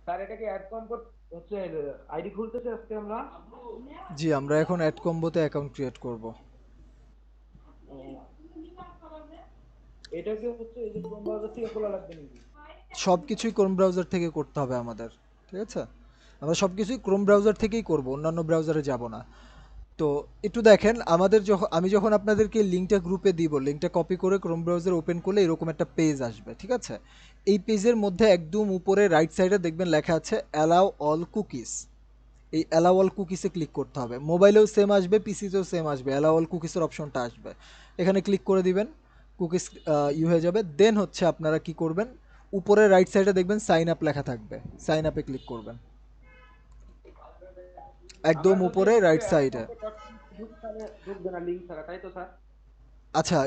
Sir এটা কি add comfort হচ্ছে আইডি খুলতেছে আজকে আমরা? জি, আমরা এখন অ্যাড কম্বোতে অ্যাকাউন্ট ক্রিয়েট করব। এটা কি হচ্ছে এই যে ক্রোম ব্রাউজার থেকে খোলা লাগবে নাকি? সবকিছুই ক্রোম ব্রাউজার থেকে করতে হবে আমাদের, ঠিক আছে? আমরা সবকিছুই ক্রোম ব্রাউজার থেকেই করব, অন্যান্য ব্রাউজারে যাব না। তো একটু দেখেন, আমাদের যখন আমি যখন আপনাদেরকে লিঙ্কটা গ্রুপে দিব, লিঙ্কটা কপি করে ক্রোম ব্রাউজার ওপেন করলে এরকম একটা পেজ আসবে, ঠিক আছে? এই পেজের মধ্যে একদম উপরে রাইট সাইডে দেখবেন লেখা আছে অ্যালাউ অল কুকিজ। এই অ্যালাউ অল কুকিসে ক্লিক করতে হবে। মোবাইলেও সেম আসবে, পিসিতেও সেম আসবে, অ্যালাউ অল কুকিসের অপশনটা আসবে। এখানে ক্লিক করে দিবেন, কুকিজ হয়ে যাবে। দেন হচ্ছে আপনারা কি করবেন, উপরে রাইট সাইডে দেখবেন সাইন আপ লেখা থাকবে, সাইন আপে ক্লিক করবেন আমরা একদম যদি উপরে হচ্ছে রাইট অ্যাড সাইডে। কম্পোর্ট ঢুকি তাহলে ঢুকবে না লিংক ছাড়া, তাই তো স্যার? আচ্ছা,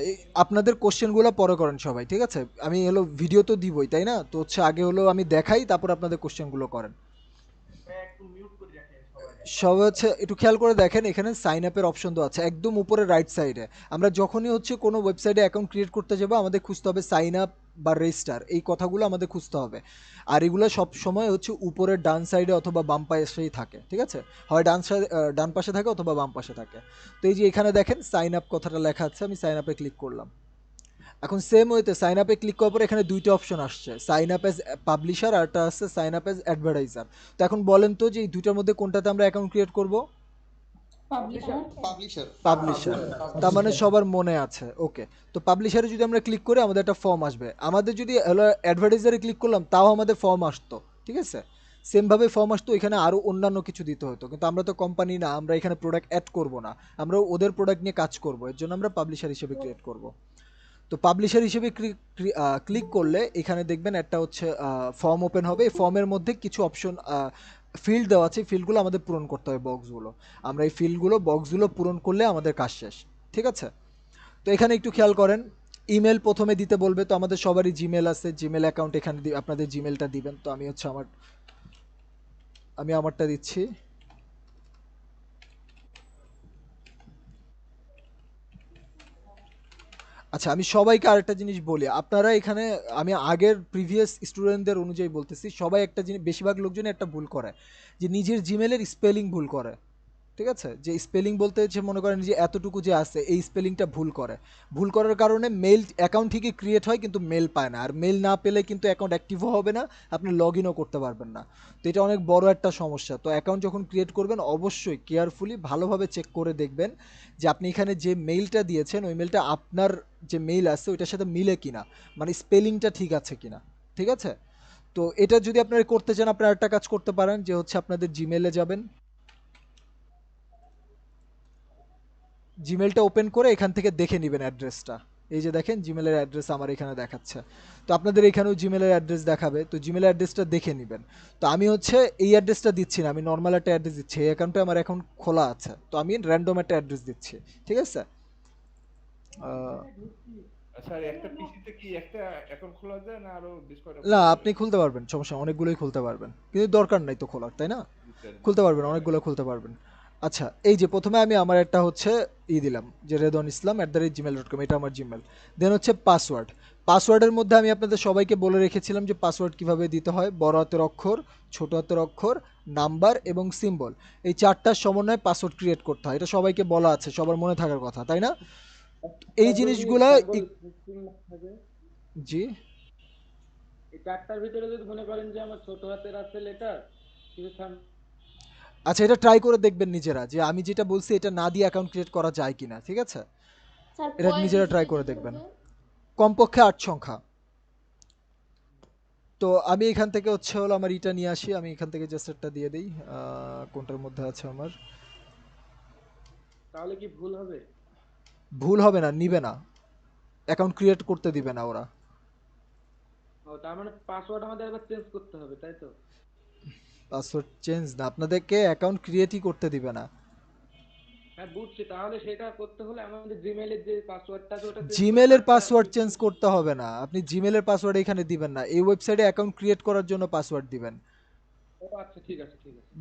আপনাদের কোশ্চেনগুলো পরে করেন সবাই, ঠিক আছে? আমি হলো ভিডিও তো দিবই, তাই না? তো হচ্ছে আগে হলো আমি দেখাই, তারপর আপনাদের কোশ্চেনগুলো করেন। একটু মিউট করে রাখেন সবাই। সব হচ্ছে একটু খেয়াল করে দেখেন, এখানে সাইন আপের অপশন তো আছে একদম উপরে রাইট সাইডে। আমরা যখনই হচ্ছে কোনো ওয়েবসাইটে অ্যাকাউন্ট ক্রিয়েট করতে যাবো, আমাদের খুঁজতে হবে সাইন আপ বা রেজিস্টার, এই কথাগুলো আমাদের খুঁজতে হবে। আর এগুলো সব সময় হচ্ছে উপরের ডান সাইডে অথবা বাম পাশেই থাকে, ঠিক আছে? হয় ডান সাইড, ডান পাশে থাকে অথবা বাম পাশে থাকে। তো এই যে এখানে দেখেন সাইন আপ কথাটা লেখা আছে, আমি সাইন আপে ক্লিক করলাম। এখন সেম ওয়েতে সাইন আপে ক্লিক করার পর এখানে দুইটা অপশন আসছে, সাইন আপ অ্যাজ পাবলিশার আর একটা আছে সাইন আপ অ্যাজ অ্যাডভার্টাইজার। তো এখন বলেন তো যে এই দুইটার মধ্যে কোনটাতে আমরা অ্যাকাউন্ট ক্রিয়েট করব? পাবলিশার। পাবলিশার। পাবলিশার। তার মানে সবার মনে আছে, ওকে। তো পাবলিশারে যদি আমরা ক্লিক করি আমাদের একটা ফর্ম আসবে, আমাদের যদি অ্যাডভার্টাইজারে ক্লিক করলাম তাও আমাদের ফর্ম আসতো, ঠিক আছে? সেমভাবে ফর্ম আসতো, এখানে আরও অন্যান্য কিছু দিতে হতো, কিন্তু আমরা তো কোম্পানি না, আমরা এখানে প্রোডাক্ট অ্যাড করব না, আমরা ওদের প্রোডাক্ট নিয়ে কাজ করব, এর জন্য আমরা পাবলিশার হিসেবে ক্রিয়েট করব। তো পাবলিশার হিসেবে ক্লিক করলে এখানে দেখবেন একটা হচ্ছে ফর্ম ওপেন হবে। এই ফর্মের মধ্যে কিছু অপশন ফিল্ড দেওয়া আছে, ফিল্ডগুলো আমাদের পূরণ করতে হবে, বক্সগুলো। আমরা এই বক্সগুলো পূরণ করলে আমাদের কাজ শেষ, ঠিক আছে? তো এখানে একটু খেয়াল করেন, ইমেল প্রথমে দিতে বলবে। তো আমাদের সবারই জিমেল আছে, জিমেল অ্যাকাউন্ট এখানে আপনাদের জিমেলটা দিবেন। তো আমি হচ্ছে আমি আমারটা দিচ্ছি। আচ্ছা, আমি সবাইকে আরেকটা জিনিস বলি, আপনারা এখানে, আমি আগের প্রিভিয়াস স্টুডেন্টদের অনুযায়ী বলতেছি, সবাই একটা জিনিস, বেশিরভাগ লোকজনই একটা ভুল করে, যে নিজের জিমেলের স্পেলিং ভুল করে, ঠিক আছে? যে স্পেলিং বলতে হচ্ছে, মনে করেন যে এতটুকু যে আছে এই স্পেলিংটা ভুল করে। ভুল করার কারণে মেল অ্যাকাউন্ট ঠিকই ক্রিয়েট হয় কিন্তু মেল পায় না, আর মেল না পেলে কিন্তু অ্যাকাউন্ট অ্যাক্টিভও হবে না, আপনি লগ ইনও করতে পারবেন না। তো এটা অনেক বড় একটা সমস্যা। তো অ্যাকাউন্ট যখন ক্রিয়েট করবেন অবশ্যই কেয়ারফুলি ভালোভাবে চেক করে দেখবেন যে আপনি এখানে যে মেইলটা দিয়েছেন ওই মেইলটা আপনার যে মেইল আছে ওইটার সাথে মিলে কিনা, মানে স্পেলিংটা ঠিক আছে কিনা, ঠিক আছে? তো এটা যদি আপনারা করতে চান, আপনারা একটা কাজ করতে পারেন, যে হচ্ছে আপনাদের জিমেলে যাবেন, জিমেলটা ওপেন করে এখান থেকে দেখে নেবেন অ্যাড্রেসটা। এই যে দেখেন জিমেলের অ্যাড্রেস আমার এখানে দেখাচ্ছে। তো আপনাদের এখানেও জিমেলের অ্যাড্রেস দেখাবে, তো জিমেলের অ্যাড্রেসটা দেখে নেবেন। তো আমি হচ্ছে এই অ্যাড্রেসটা দিচ্ছি না, আমি নর্মাল একটা অ্যাড্রেস দিচ্ছি, এই অ্যাকাউন্টে আমার এখন খোলা আছে, তো আমি র্যান্ডম একটা অ্যাড্রেস দিচ্ছি, ঠিক আছে? আহ, স্যার একটা পিসিতে কি একটা অ্যাকাউন্ট খোলা যায় না আরো বেশ কয়টা না, খোলা যাবে? আপনি খুলতে পারবেন, সমস্যা অনেকগুলোই খুলতে পারবেন, কিন্তু দরকার নাই তো খোলার, তাই না? খুলতে পারবেন, অনেকগুলো খুলতে পারবেন। আচ্ছা, এই যে প্রথমে আমি আমার একটা হচ্ছে দিলাম, যে redonislam@gmail.com, এটা আমার জিমেল। দেন হচ্ছে পাসওয়ার্ড। পাসওয়ার্ডের মধ্যে আমি আপনাদের সবাইকে বলে রেখেছিলাম যে পাসওয়ার্ড কিভাবে দিতে হয়, বড় হাতের অক্ষর, ছোট হাতের অক্ষর, নাম্বার এবং সিম্বল, এই চারটার সমন্বয়ে পাসওয়ার্ড ক্রিয়েট করতে হয়, এটা সবাইকে বলা আছে, সবার মনে থাকার কথা, তাই না? এই স্যার যদি জিনিসগুলা সিম্বল মিসিং না থাকে, জি। এই চারটার ভিতরে যদি মনে করেন যে আমার ছোট হাতের আছে লেটার কিন্তু আচ্ছা, এটা ট্রাই করে দেখবেন নিজেরা, যে আমি যেটা বলছি এটা না দিয়ে অ্যাকাউন্ট ক্রিয়েট করা যায় কিনা, ঠিক আছে? স্যার এটা কয় নিজেরা ট্রাই ডিজিটে করে দিতে দেখবেন। হবে? কমপক্ষে ৮ সংখ্যা। তো আমি এখান থেকে হচ্ছে হলো আমার ইটা নিয়ে আসি, আমি এখান থেকে জাস্ট একটা দিয়ে দিই, কোনটার মধ্যে আছে আমার। তাহলে কি ভুল হবে? ভুল হবে না, নিবে না, অ্যাকাউন্ট ক্রিয়েট করতে দিবে না ওরা। ও তার মানে পাসওয়ার্ড আমাদের আবার চেঞ্জ করতে হবে, তাই তো? পাসওয়ার্ড চেঞ্জ না, আপনাদেরকে অ্যাকাউন্ট ক্রিয়েটই করতে দিবে না। হ্যাঁ বুঝছি, তাহলে সেটা করতে হলে আমাদের জিমেইলের যে পাসওয়ার্ডটা আছে ওটা চেঞ্জ করে জিমেলের আরেকটা পাসওয়ার্ড চেঞ্জ করতে হবে না, আপনি জিমেলের পাসওয়ার্ড এখানে দিবেন না, এই ওয়েবসাইটে অ্যাকাউন্ট ক্রিয়েট করার জন্য পাসওয়ার্ড দিবেন। ও আচ্ছা, ঠিক আছে ঠিক আছে।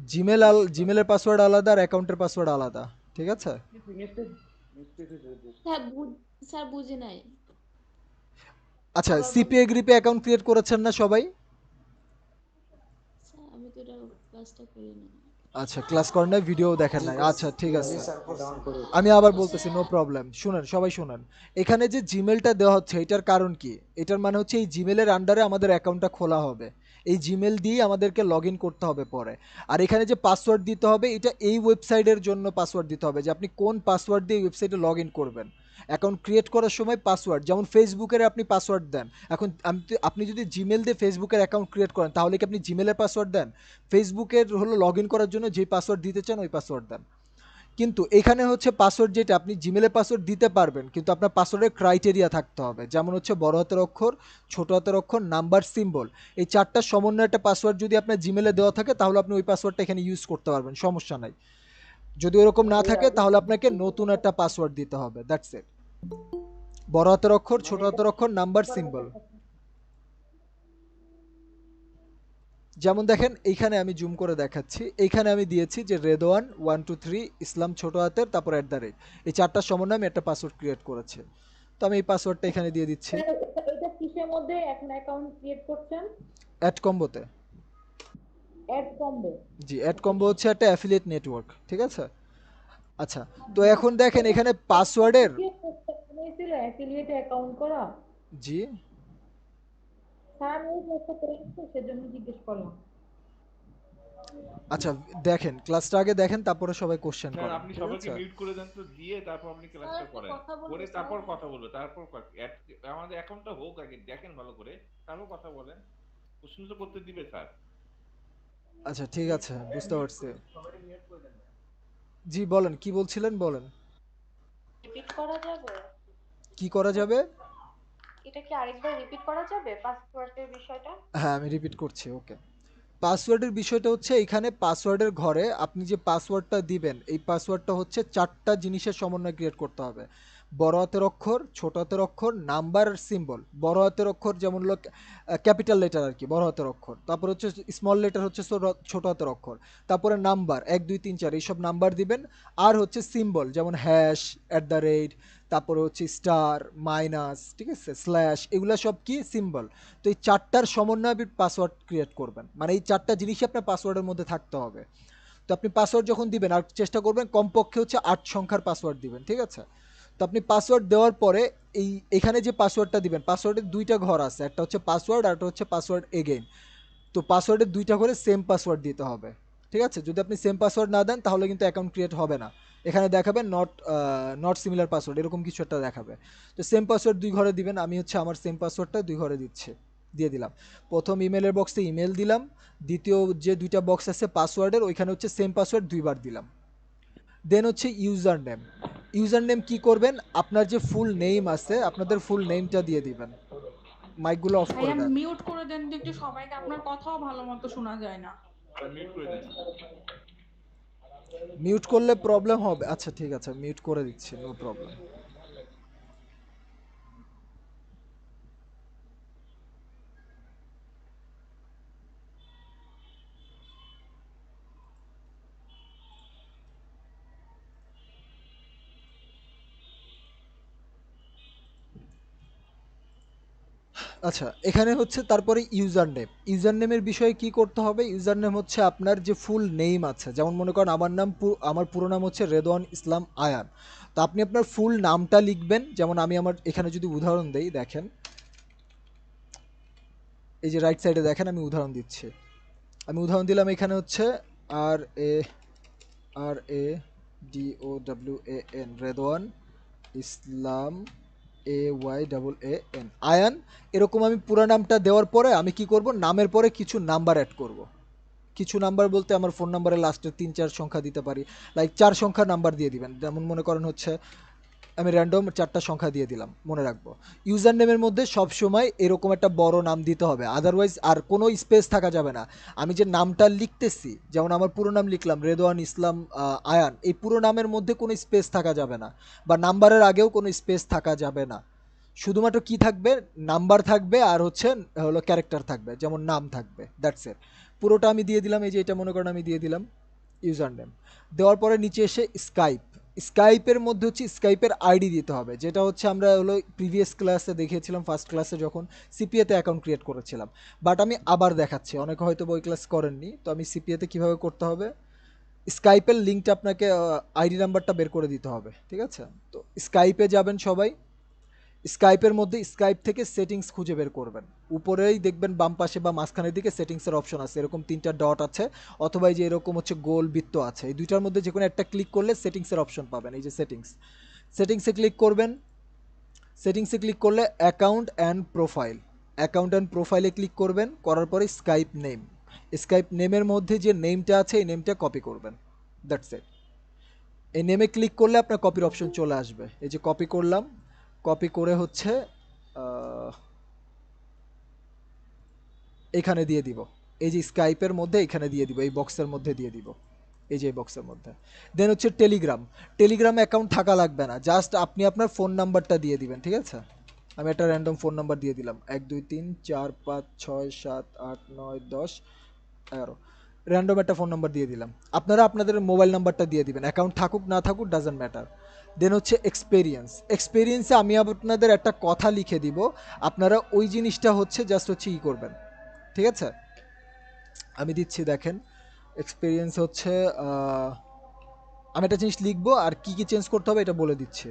জিমেলের পাসওয়ার্ড আলাদা আর অ্যাকাউন্টের পাসওয়ার্ড আলাদা, ঠিক আছে? মেসেজ মেসেজ স্যার স্যার বুঝি নাই। আচ্ছা, আবার বলুন সিপিএ তো। গ্রিপে অ্যাকাউন্ট ক্রিয়েট করেছেন না সবাই? স্যার ক্লাসটা করি না। আচ্ছা, ক্লাস করেন নাই, ভিডিও দেখেন নাই, আচ্ছা ঠিক আছে। আমি আবার বলতেছি, নো প্রবলেম, শুনেন সবাই শুনেন। এখানে যে জিমেলটা দেওয়া হচ্ছে এটার কারণ কি? এটার মানে হচ্ছে এই জিমেলের আন্ডারে আমাদের অ্যাকাউন্টটা খোলা হবে, এই জিমেল দিয়ে আমাদেরকে লগ ইন করতে হবে পরে। আর এখানে যে পাসওয়ার্ড দিতে হবে এটা এই ওয়েবসাইটের জন্য পাসওয়ার্ড দিতে হবে, যে আপনি কোন পাসওয়ার্ড দিয়ে ওয়েবসাইটে লগ ইন করবেন। অ্যাকাউন্ট ক্রিয়েট করার সময় পাসওয়ার্ড, যেমন ফেসবুকের আপনি পাসওয়ার্ড দেন, এখন আপনি যদি জিমেল দিয়ে ফেসবুকের অ্যাকাউন্ট ক্রিয়েট করেন তাহলে কি আপনি জিমেলের পাসওয়ার্ড দেন? ফেসবুকের হলো লগ ইন করার জন্য যে পাসওয়ার্ড দিতে চান ওই পাসওয়ার্ড দেন। কিন্তু এখানে হচ্ছে পাসওয়ার্ড যেটা আপনি জিমেলে পাসওয়ার্ড দিতে পারবেন, কিন্তু আপনার পাসওয়ার্ডের ক্রাইটেরিয়া থাকতে হবে, যেমন হচ্ছে বড় হাতের অক্ষর, ছোট হাতের অক্ষর, নাম্বার, সিম্বল, এই চারটার সমন্বয় একটা পাসওয়ার্ড যদি আপনার জিমেলে দেওয়া থাকে তাহলে আপনি ওই পাসওয়ার্ডটা এখানে ইউজ করতে পারবেন, সমস্যা নাই। যদি ওরকম না থাকে তাহলে আপনাকে নতুন একটা পাসওয়ার্ড দিতে হবে, দ্যাটস ইট। বড় হাতের অক্ষর, ছোট হাতের অক্ষর, নাম্বার, সিম্বল। যেমন দেখেন এইখানে আমি জুম করে দেখাচ্ছি, এইখানে আমি দিয়েছি যে রেদওয়ান 123 ইসলাম ছোট হাতের তারপর @, এই চারটার সমন্বয়ে আমি একটা পাসওয়ার্ড ক্রিয়েট করেছি। তো আমি এই পাসওয়ার্ডটা এখানে দিয়ে দিচ্ছি। স্যার, এটা কিসের মধ্যে এখন অ্যাকাউন্ট ক্রিয়েট করছেন? অ্যাড কম্বোতে। Ad combo. জি, অ্যাড কম্বো হচ্ছে একটা অ্যাফিলিয়েট নেটওয়ার্ক, ঠিক আছে। আচ্ছা, তো এখন দেখেন এখানে পাসওয়ার্ডের। ছিল অ্যাফিলিয়েট অ্যাকাউন্ট করা। জি, স্যার আমি ওই কোর্সটা করে নিচ্ছি, সেজন্য জিজ্ঞেস করলাম। আচ্ছা দেখেন ক্লাসটা আগে দেখেন তারপরে সবাই কোশ্চেন স্যার করেন, আপনি ঠিক সবাইকে আছে। মিউট করে দেন তো, দিয়ে তারপর আপনি স্যার ক্লাসটা একটা করেন, কথা বলবো করে স্যার। তারপর কথা বলবো, তারপর আমাদের অ্যাকাউন্টটা হোক আগে, দেখেন ভালো করে, তারপর কথা বলেন। প্রশ্ন তো করতে দিবে স্যার। আচ্ছা ঠিক আছে, বুঝতে পারছি। জি বলেন, কি বলছিলেন বলেন। রিপিট করা যাবে? কি করা যাবে? এটা কি আরেকবার রিপিট করা যাবে পাসওয়ার্ডের বিষয়টা? হ্যাঁ আমি রিপিট করছি, ওকে। পাসওয়ার্ডের বিষয়টা হচ্ছে এখানে পাসওয়ার্ডের ঘরে আপনি যে পাসওয়ার্ডটা দিবেন এই পাসওয়ার্ডটা হচ্ছে চারটা জিনিসের সমন্বয় ক্রিয়েট করতে হবে। বড় হাতের অক্ষর, ছোট হাতের অক্ষর, নাম্বার, সিম্বল। বড় হাতের অক্ষর যেমন হলো ক্যাপিটাল লেটার আর কি, বড় হাতের অক্ষর, তারপর হচ্ছে স্মল লেটার হচ্ছে ছোট হাতের অক্ষর, তারপরে নাম্বার 1 2 3 4 এইসব নাম্বার দিবেন। আর হচ্ছে সিম্বল যেমন হ্যাশ, @, তারপরে হচ্ছে স্টার, মাইনাস, ঠিক আছে, স্ল্যাশ, এগুলো সব কি সিম্বল। তো এই চারটার সমন্বয়ে আপনি পাসওয়ার্ড ক্রিয়েট করবেন, মানে এই চারটা জিনিসই আপনার পাসওয়ার্ডের মধ্যে থাকতে হবে। তো আপনি পাসওয়ার্ড যখন দিবেন আর চেষ্টা করবেন কমপক্ষে হচ্ছে 8 সংখ্যার পাসওয়ার্ড দিবেন, ঠিক আছে। তো আপনি পাসওয়ার্ড দেওয়ার পরে এখানে যে পাসওয়ার্ডটা দিবেন, পাসওয়ার্ডের দুইটা ঘর আছে, একটা হচ্ছে পাসওয়ার্ড আর একটা হচ্ছে পাসওয়ার্ড এগেইন। তো পাসওয়ার্ডের দুইটা করে সেম পাসওয়ার্ড দিতে হবে, ঠিক আছে। যদি আপনি সেম পাসওয়ার্ড না দেন তাহলে কিন্তু অ্যাকাউন্ট ক্রিয়েট হবে না। এখানে দেখাবে নট সিমিলার পাসওয়ার্ড, এরকম কিছু একটা দেখাবে। তো সেম পাসওয়ার্ড 2 ঘরে দিবেন, আমি হচ্ছে আমার সেম পাসওয়ার্ডটা 2 ঘরে দিয়ে দিলাম। প্রথম ইমেলের বক্সে ইমেল দিলাম, দ্বিতীয় যে দুইটা বক্স আছে পাসওয়ার্ডের ওইখানে হচ্ছে সেম পাসওয়ার্ড 2বার দিলাম। দেন হচ্ছে ইউজার নেম। ইউজার নেম কী করবেন, আপনার যে ফুল নেম আছে আপনাদের ফুল নেমটা দিয়ে দিবেন। মাইকগুলো অফ করে ভাইয়া দেন। মিউট করে দেন তো একটু, সবাইকে আপনার কথাও ভালো মতো শোনা যায় না। মিউট করে দেন। মিউট করলে প্রবলেম হবে, আচ্ছা ঠিক আছে মিউট করে দিচ্ছি, নো প্রবলেম। আচ্ছা এখানে হচ্ছে তারপরে ইউজার নেমের বিষয়ে কি করতে হবে। ইউজার নেম হচ্ছে আপনার যে ফুল নেম আছে, যেমন মনে করেন আমার পুরো নাম হচ্ছে রেদওয়ান ইসলাম আয়ান। তো আপনি আপনার ফুল নামটা লিখবেন, যেমন আমি আমার এখানে যদি উদাহরণ দেই, দেখেন এই যে রাইট সাইডে দেখেন আমি উদাহরণ দিচ্ছি। আমি উদাহরণ দিলাম এখানে হচ্ছে আর এ RADOWAN রেদওয়ান ইসলাম AYAAN আয়ান। এরকম আমি পুরো নামটা দেওয়ার পরে আমি কি করব, নামের পরে কিছু নাম্বার অ্যাড করব। কিছু নাম্বার বলতে আমার ফোন নাম্বারের লাস্টে 3 4 সংখ্যা দিতে পারি, লাইক 4 সংখ্যার নাম্বার দিয়ে দিবেন। যেমন মনে করেন হচ্ছে আমি র্যান্ডম 4টা সংখ্যা দিয়ে দিলাম, মনে রাখবো। ইউজার নেমের মধ্যে সবসময় এরকম একটা বড় নাম দিতে হবে, আদারওয়াইজ আর কোনো স্পেস থাকা যাবে না। আমি যে নামটা লিখতেছি, যেমন আমার পুরো নাম লিখলাম রেদওয়ান ইসলাম আয়ান, এই পুরো নামের মধ্যে কোনো স্পেস থাকা যাবে না, বা নাম্বারের আগেও কোনো স্পেস থাকা যাবে না। শুধুমাত্র কি থাকবে, নাম্বার থাকবে আর হচ্ছে হলো ক্যারেক্টার থাকবে, যেমন নাম থাকবে, দ্যাটস ইট। পুরোটা আমি দিয়ে দিলাম, এই যে এটা মনে করেন আমি দিয়ে দিলাম ইউজার নেম। দেওয়ার পরে নিচে এসে স্কাইপের মধ্যে হচ্ছে স্কাইপের আইডি দিতে হবে, যেটা হচ্ছে আমরা হলো প্রিভিয়াস ক্লাসে দেখিয়েছিলাম, ফার্স্ট ক্লাসে যখন সিপিএতে অ্যাকাউন্ট ক্রিয়েট করেছিলাম। বাট আমি আবার দেখাচ্ছি, অনেকে হয়তো ওই ক্লাস করেননি, তো আমি সিপিএতে কীভাবে করতে হবে, স্কাইপের লিঙ্কটা আপনাকে আইডি নাম্বারটা বের করে দিতে হবে, ঠিক আছে? তো স্কাইপে যাবেন সবাই, স্কাইপের মধ্যে স্কাইপ থেকে সেটিংস খুঁজে বের করবেন, উপরেই দেখবেন বাম পাশে বা মাঝখানের দিকে সেটিংসের অপশন আছে, এরকম 3টা ডট আছে, অথবা এই যে এরকম হচ্ছে গোল বৃত্ত আছে, এই দুইটার মধ্যে যে কোনো একটা ক্লিক করলে সেটিংসের অপশন পাবেন, এই যে সেটিংসে ক্লিক করবেন। সেটিংসে ক্লিক করলে অ্যাকাউন্ট অ্যান্ড প্রোফাইলে ক্লিক করবেন, করার পরে স্কাইপ নেমের মধ্যে যে নেমটা আছে এই নেমটা কপি করবেন, দ্যাটস ইট। এই নেমে ক্লিক করলে আপনার কপির অপশন চলে আসবে, এই যে কপি করলাম, কপি করে হচ্ছে এখানে দিয়ে দিব, এই যে স্কাইপের মধ্যে এখানে দিয়ে দিব, এই বক্সের মধ্যে দিয়ে দিব, এই যে এই বক্সের মধ্যে। দেন হচ্ছে টেলিগ্রাম অ্যাকাউন্ট থাকা লাগবে না, জাস্ট আপনি আপনার ফোন নাম্বারটা দিয়ে দিবেন, ঠিক আছে? আমি একটা র্যান্ডম ফোন নাম্বার দিয়ে দিলাম, 1 2 3 4 5 6 7 8 9 10 11, র্যান্ডম একটা ফোন নাম্বার দিয়ে দিলাম। আপনারা আপনাদের মোবাইল নাম্বারটা দিয়ে দিবেন, অ্যাকাউন্ট থাকুক না থাকুক ডাজন্ট ম্যাটার। দেন হচ্ছে এক্সপেরিয়েন্সে আমি আপনাদের একটা কথা লিখে দিব, আপনারা ওই জিনিসটা হচ্ছে জাস্ট হচ্ছে ই করবেন, ঠিক আছে? আমি দিচ্ছি, দেখেন এক্সপেরিয়েন্স হচ্ছে আমি একটা জিনিস লিখবো আর কি কি চেঞ্জ করতে হবে এটা বলে দিচ্ছি।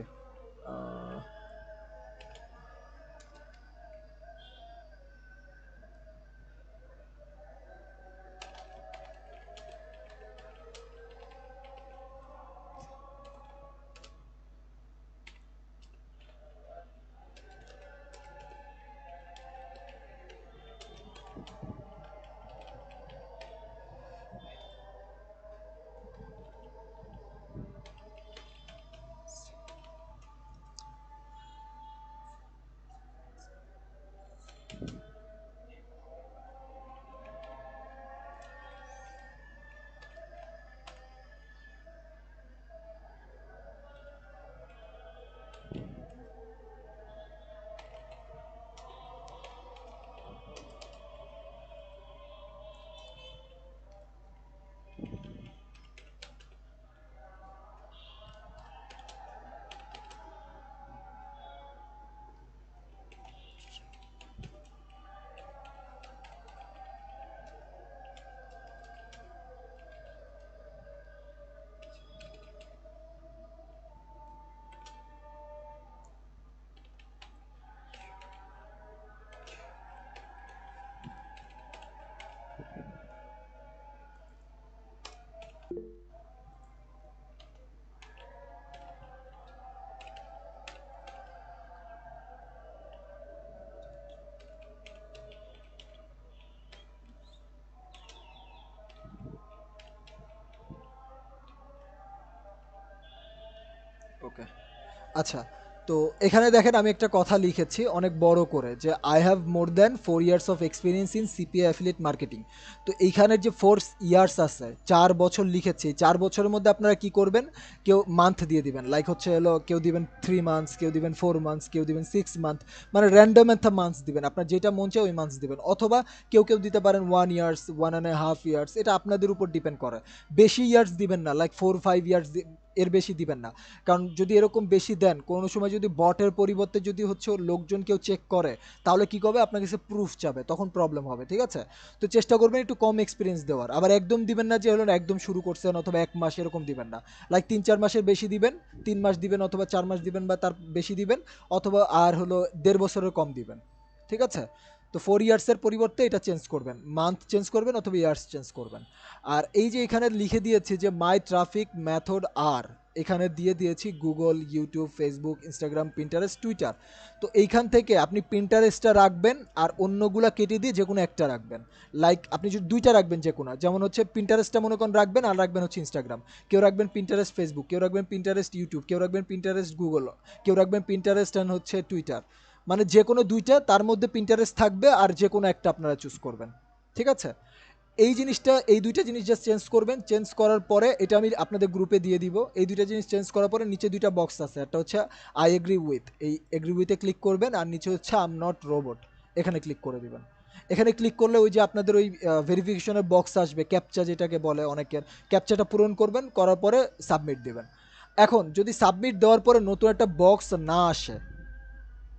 ওকে, আচ্ছা, তো এখানে দেখেন আমি একটা কথা লিখেছি অনেক বড় করে, যে I have more than 4 years of experience in CPA affiliate marketing. তো এইখানের যে 4 years আছে, 4 বছর লিখেছি, 4 বছরের মধ্যে আপনারা কি করবেন, কেউ মান্থ দিয়ে দিবেন, লাইক হচ্ছে হলো কেউ দিবেন 3 months, কেউ দিবেন 4 months, কেউ দিবেন 6 month, মানে র্যান্ডম একটা মান্থস দিবেন, আপনার যেটা মন চায় ওই মান্থস দিবেন, অথবা কেউ কেউ দিতে পারেন 1 years, 1.5 years, এটা আপনাদের উপর ডিপেন্ড করে। বেশি ইয়ার্স দিবেন না, লাইক 4-5 years, এর বেশি দিবেন না, কারণ যদি এরকম বেশি দেন কোনো সময় যদি বটের পরিবর্তে যদি হচ্ছে লোকজন কেউ চেক করে, তাহলে কি করবে, আপনার কাছে প্রুফ চাবে, তখন প্রবলেম হবে, ঠিক আছে? তো চেষ্টা করবেন একটু কম এক্সপিরিয়েন্স দেওয়ার, আবার একদম দিবেন না যে হলো একদম শুরু করছেন অথবা 1 মাস এরকম দিবেন না, লাইক 3-4 মাসের বেশি দিবেন, 3 মাস দিবেন অথবা 4 মাস দিবেন বা তার বেশি দিবেন, অথবা আর হলো 1.5 বছরের কম দিবেন, ঠিক আছে? তো 4 ইয়ার্সের পরিবর্তে এটা চেঞ্জ করবেন, মান্থ চেঞ্জ করবেন অথবা ইয়ার্স চেঞ্জ করবেন। আর এই যে এখানে লিখে দিয়েছি যে মাই ট্রাফিক মেথড আর, এখানে দিয়ে দিয়েছি Google, YouTube, Facebook, Instagram, Pinterest, Twitter. তো এইখান থেকে আপনি পিন্টারেস্টটা রাখবেন আর অন্যগুলা কেটে দিয়ে যে কোনো একটা রাখবেন, লাইক আপনি যদি 2টা রাখবেন যে কোনো, যেমন হচ্ছে পিন্টারেস্টটা মনে করেন রাখবেন আর রাখবেন হচ্ছে ইনস্টাগ্রাম, কেউ রাখবেন পিন্টারেস্ট ফেসবুক, কেউ রাখবেন পিন্টারেস্ট ইউটিউব, কেউ রাখবেন পিন্টারেস্ট গুগল, কেউ রাখবেন পিন্টারেস্ট অ্যান্ড হচ্ছে টুইটার, মানে যে কোনো 2টা, তার মধ্যে পিন্টারেস্ট থাকবে আর যে কোনো একটা আপনারা চুজ করবেন, ঠিক আছে? এই জিনিসটা, এই 2টা জিনিস জাস্ট চেঞ্জ করবেন, চেঞ্জ করার পরে এটা আমি আপনাদের গ্রুপে দিয়ে দিব। এই 2টা জিনিস চেঞ্জ করার পরে নিচে 2টা বক্স আছে, একটা হচ্ছে আই এগ্রি উইথ, এই এগ্রি উইথে ক্লিক করবেন, আর নিচে হচ্ছে আই এম নট রোবট, এখানে ক্লিক করে দিবেন। এখানে ক্লিক করলে ওই যে আপনাদের ওই ভেরিফিকেশনের বক্স আসবে, ক্যাপচা যেটাকে বলে অনেকের, ক্যাপচাটা পূরণ করবেন, করার পরে সাবমিট দেবেন। এখন যদি সাবমিট দেওয়ার পরে নতুন একটা বক্স না আসে,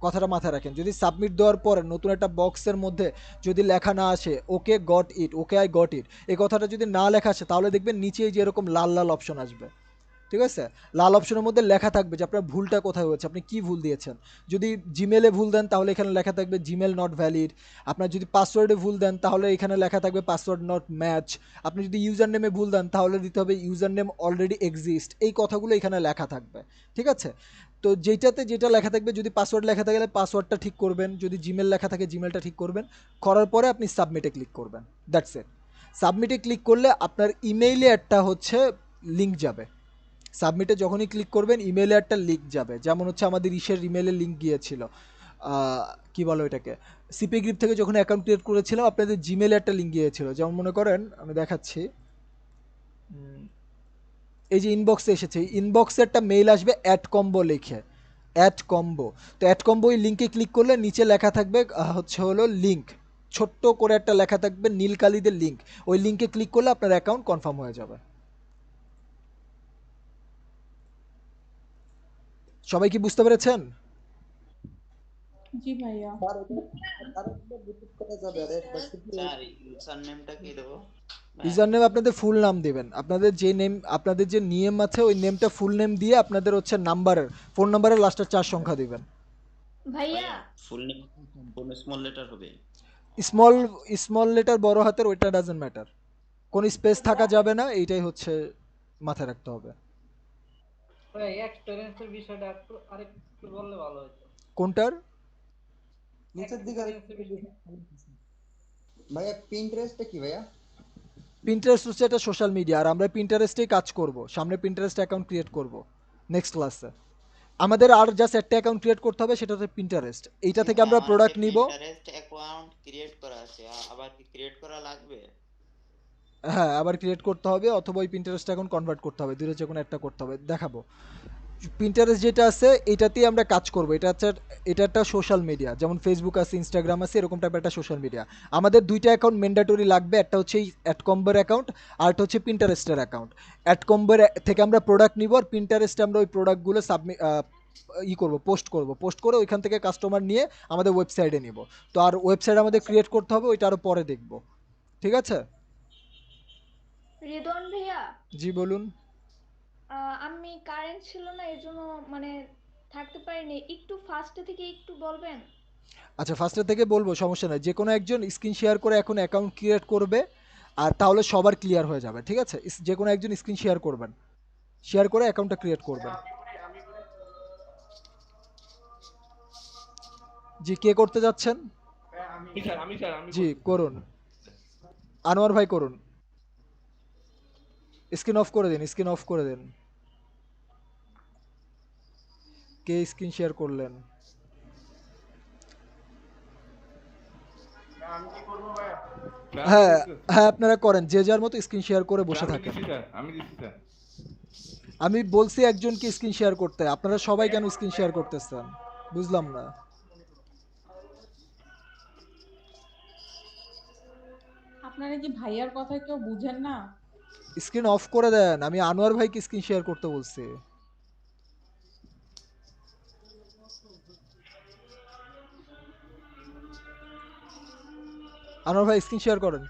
কথাটা মাথায় রাখেন, যদি সাবমিট দেওয়ার পরে নতুন একটা বক্সের মধ্যে যদি লেখা না আসে ওকে got it, okay I got it, এই কথাটা যদি না লেখা আসে তাহলে দেখবেন নিচে যে এরকম লাল লাল অপশন আসবে, ঠিক আছে? লাল অপশনের মধ্যে লেখা থাকবে যে আপনার ভুলটা কোথায় হয়েছে, আপনি কি ভুল দিয়েছেন। যদি জিমেলে ভুল দেন তাহলে এখানে লেখা থাকবে জিমেল নট ভ্যালিড। আপনার যদি পাসওয়ার্ডে ভুল দেন তাহলে এখানে লেখা থাকবে পাসওয়ার্ড নট ম্যাচ। আপনি যদি ইউজার নেমে ভুল দেন তাহলে দিতে হবে ইউজার নেম অলরেডি এক্সিস্ট। এই কথাগুলো এখানে লেখা থাকবে, ঠিক আছে? তো যেটাতে যেটা লেখা থাকবে, যদি পাসওয়ার্ড লেখা থাকলে পাসওয়ার্ডটা ঠিক করবেন, যদি জিমেল লেখা থাকে জিমেলটা ঠিক করবেন, করার পরে আপনি সাবমিটে ক্লিক করবেন, দ্যাটস ইট। সাবমিটে ক্লিক করলে আপনার ইমেইলে একটা হচ্ছে লিঙ্ক যাবে। সাবমিটে যখনই ক্লিক করবেন ইমেলে একটা লিঙ্ক যাবে, যেমন হচ্ছে আমাদের ইসের ইমেলে লিঙ্ক গিয়েছিল, কি বলো এটাকে, সিপি গ্রিপ থেকে যখন অ্যাকাউন্ট ক্রিয়েট করেছিলাম আপনাদের জিমেলে একটা লিঙ্ক গিয়েছিল। যেমন মনে করেন আমি দেখাচ্ছি, এই যে ইনবক্সে এসেছে, ইনবক্সে একটা মেইল আসবে অ্যাড কম্বো লিখে, অ্যাড কম্বো। তো অ্যাড কম্বো ওই লিঙ্কে ক্লিক করলে নিচে লেখা থাকবে হচ্ছে হলো লিঙ্ক, ছোট্ট করে একটা লেখা থাকবে নীল কালিদের লিঙ্ক, ওই লিঙ্কে ক্লিক করলে আপনার অ্যাকাউন্ট কনফার্ম হয়ে যাবে। সবাই কি বুঝতে পেরেছেন? জি ভাইয়া। ইউজার নেম আপনাদের ফুল নাম দিবেন, আপনাদের যে নেম, আপনাদের যে নিয়ম আছে ওই নেমটা ফুল নেম দিয়ে আপনাদের হচ্ছে নাম্বারের, ফোন নাম্বারের লাস্টের 4 সংখ্যা দিবেন। ভাইয়া ফুল নেম সম্পূর্ণ স্মল লেটার হবে? স্মল, স্মল লেটার বড় হাতের ওইটা ডাজন্ট ম্যাটার, কোন স্পেস থাকা যাবে না, এইটাই হচ্ছে মাথায় রাখতে হবে। ভাই এক্সপেরিয়েন্সের বিষয়টা একটু আরেকটু বললে ভালো হতো। কোনটার? নিচের দিকে ভাইয়া পিন্টারেস্টটা কি ভাইয়া? পিন্টারেস্ট হচ্ছে একটা সোশ্যাল মিডিয়া, আর আমরা পিন্টারেস্টেই কাজ করব, সামনে পিন্টারেস্ট অ্যাকাউন্ট ক্রিয়েট করব নেক্সট ক্লাসে। আমাদের আর জাস্ট একটা অ্যাকাউন্ট ক্রিয়েট করতে হবে, সেটা হচ্ছে পিন্টারেস্ট, এইটা থেকে আমরা প্রোডাক্ট নিব। পিন্টারেস্ট অ্যাকাউন্ট ক্রিয়েট করা আছে, আবার কি ক্রিয়েট করা লাগবে? হ্যাঁ, আবার ক্রিয়েট করতে হবে অথবা ওই পিন্টারেস্ট অ্যাকাউন্ট কনভার্ট করতে হবে, দুটোর যে কোনো একটা করতে হবে, দেখাবো। পিন্টারেস্ট যেটা আছে এটাতেই আমরা কাজ করব, এটা হচ্ছে, এটা একটা সোশ্যাল মিডিয়া, যেমন ফেসবুক আছে, ইনস্টাগ্রাম আছে, এরকম টাইপের একটা সোশ্যাল মিডিয়া। আমাদের দুইটা অ্যাকাউন্ট ম্যান্ডেটরি লাগবে, একটা হচ্ছে এই অ্যাডকম্বোর অ্যাকাউন্ট, আর একটা হচ্ছে পিন্টারেস্টের অ্যাকাউন্ট। অ্যাডকম্বোর থেকে আমরা প্রোডাক্ট নিব, আর পিন্টারেস্টে আমরা ওই প্রোডাক্টগুলো করব, পোস্ট করে ওইখান থেকে কাস্টমার নিয়ে আমাদের ওয়েবসাইটে নিব। তো আর ওয়েবসাইট আমাদের ক্রিয়েট করতে হবে, ওইটা আরও পরে দেখব, ঠিক আছে? রিদওয়ান ভাইয়া, জি বলুন। আমি কারেন্ট ছিল না এর জন্য মানে থাকতে পারিনি, একটু ফার্স্টে থেকে একটু বলবেন? আচ্ছা, ফার্স্টে থেকে বলবো, সমস্যা নাই, যে কোনো একজন স্ক্রিন শেয়ার করে এখন অ্যাকাউন্ট ক্রিয়েট করবে, আর তাহলে সবার ক্লিয়ার হয়ে যাবে, ঠিক আছে? যে কোনো একজন স্ক্রিন শেয়ার করবেন, শেয়ার করে অ্যাকাউন্টটা ক্রিয়েট করবেন। জি, কে করতে যাচ্ছেন? আমি জি করতেছি। করুন, আনোয়ার ভাই করুন, স্ক্রিন অফ করে দিন, স্ক্রিন অফ করে দিন। কে স্ক্রিন শেয়ার করলেন? হ্যাঁ হ্যাঁ, আপনারা করেন, যে যার মতো স্ক্রিন শেয়ার করে বসে আমি থাকেন। দিছি স্যার, আমি দিছি স্যার। আমি বলছি একজনকে স্ক্রিন শেয়ার করতে, আপনারা সবাই কেন স্ক্রিন শেয়ার করতেছেন বুঝলাম না। আপনারা কি ভাইয়ার কথা কেউ বুঝেন না? স্ক্রিন অফ করে দেন, আমি আনোয়ার ভাইকে স্ক্রিন শেয়ার করতে বলছি। আনোয়ার ভাই স্ক্রিন শেয়ার করেন,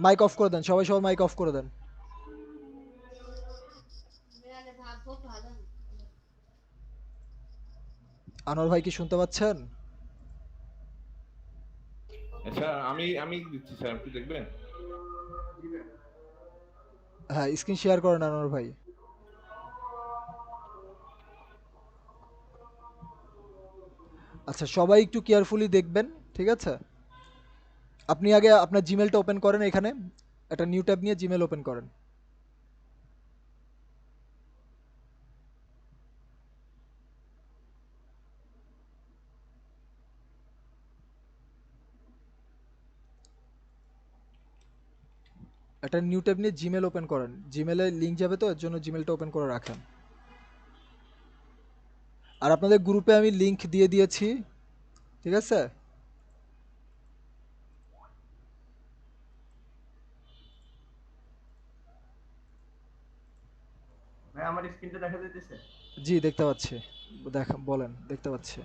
মাইক অফ করে দেন, সবাই সবাই মাইক অফ করে দেন। আনোয়ার ভাই কি শুনতে পাচ্ছেন? স্যার আমি আমি দিচ্ছি স্যার, একটু দেখবেন। হ্যাঁ, স্ক্রিন শেয়ার করেন আনোয়ার ভাই। আচ্ছা, সবাই একটু কেয়ারফুলি দেখবেন, ঠিক আছে? আপনি আগে আপনার জিমেলটা ওপেন করেন, এখানে একটা নিউ ট্যাব নিয়ে জিমেল ওপেন করেন। একটা নিউ ট্যাব নিয়ে জিমেল ওপেন করেন, জিমেলে লিংক যাবে, তো এর জন্য জিমেলটা ওপেন করে রাখেন। আর আপনাদের গ্রুপে আমি লিংক দিয়ে দিয়েছি, ঠিক আছে? আমার স্ক্রিনটা দেখা যাইতেছে? জি দেখতে পাচ্ছি, বলেন, দেখতে পাচ্ছি।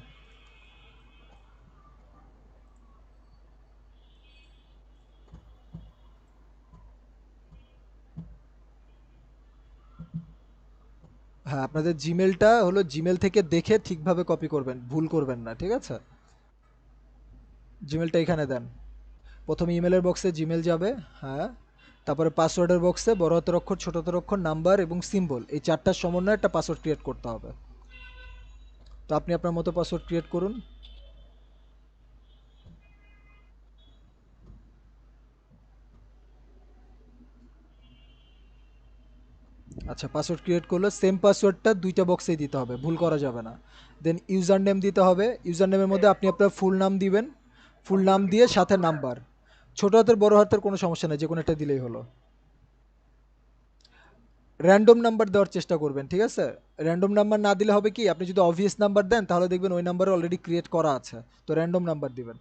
হ্যাঁ, আপনাদের জিমেলটা হলো জিমেল থেকে দেখে ঠিকভাবে কপি করবেন, ভুল করবেন না, ঠিক আছে? জিমেলটা এখানে দেন। প্রথমে ইমেলের বক্সে জিমেল যাবে, হ্যাঁ। তারপরে পাসওয়ার্ডের বক্সে বড় হাতের অক্ষর, ছোট হাতের অক্ষর, নাম্বার এবং সিম্বল, এই চারটার সমন্বয়ে একটা পাসওয়ার্ড ক্রিয়েট করতে হবে। তো আপনি আপনার মতো পাসওয়ার্ড ক্রিয়েট করুন। আচ্ছা, পাসওয়ার্ড ক্রিয়েট করলে সেম পাসওয়ার্ডটা দুইটা বক্সেই দিতে হবে, ভুল করা যাবে না। দেন ইউজার নেম দিতে হবে। ইউজার নেমের মধ্যে আপনি আপনার ফুল নাম দিবেন, ফুল নাম দিয়ে সাথে নাম্বার, ছোট হাতের বড় হাতের কোনো সমস্যা নেই, যে কোনো একটা দিলেই হলো। র্যান্ডম নাম্বার দেওয়ার চেষ্টা করবেন, ঠিক আছে? র্যান্ডম নাম্বার না দিলে হবে কি, আপনি যদি অবভিয়াস নাম্বার দেন তাহলে দেখবেন ওই নাম্বারে অলরেডি ক্রিয়েট করা আছে, তো র্যান্ডম নাম্বার দিবেন।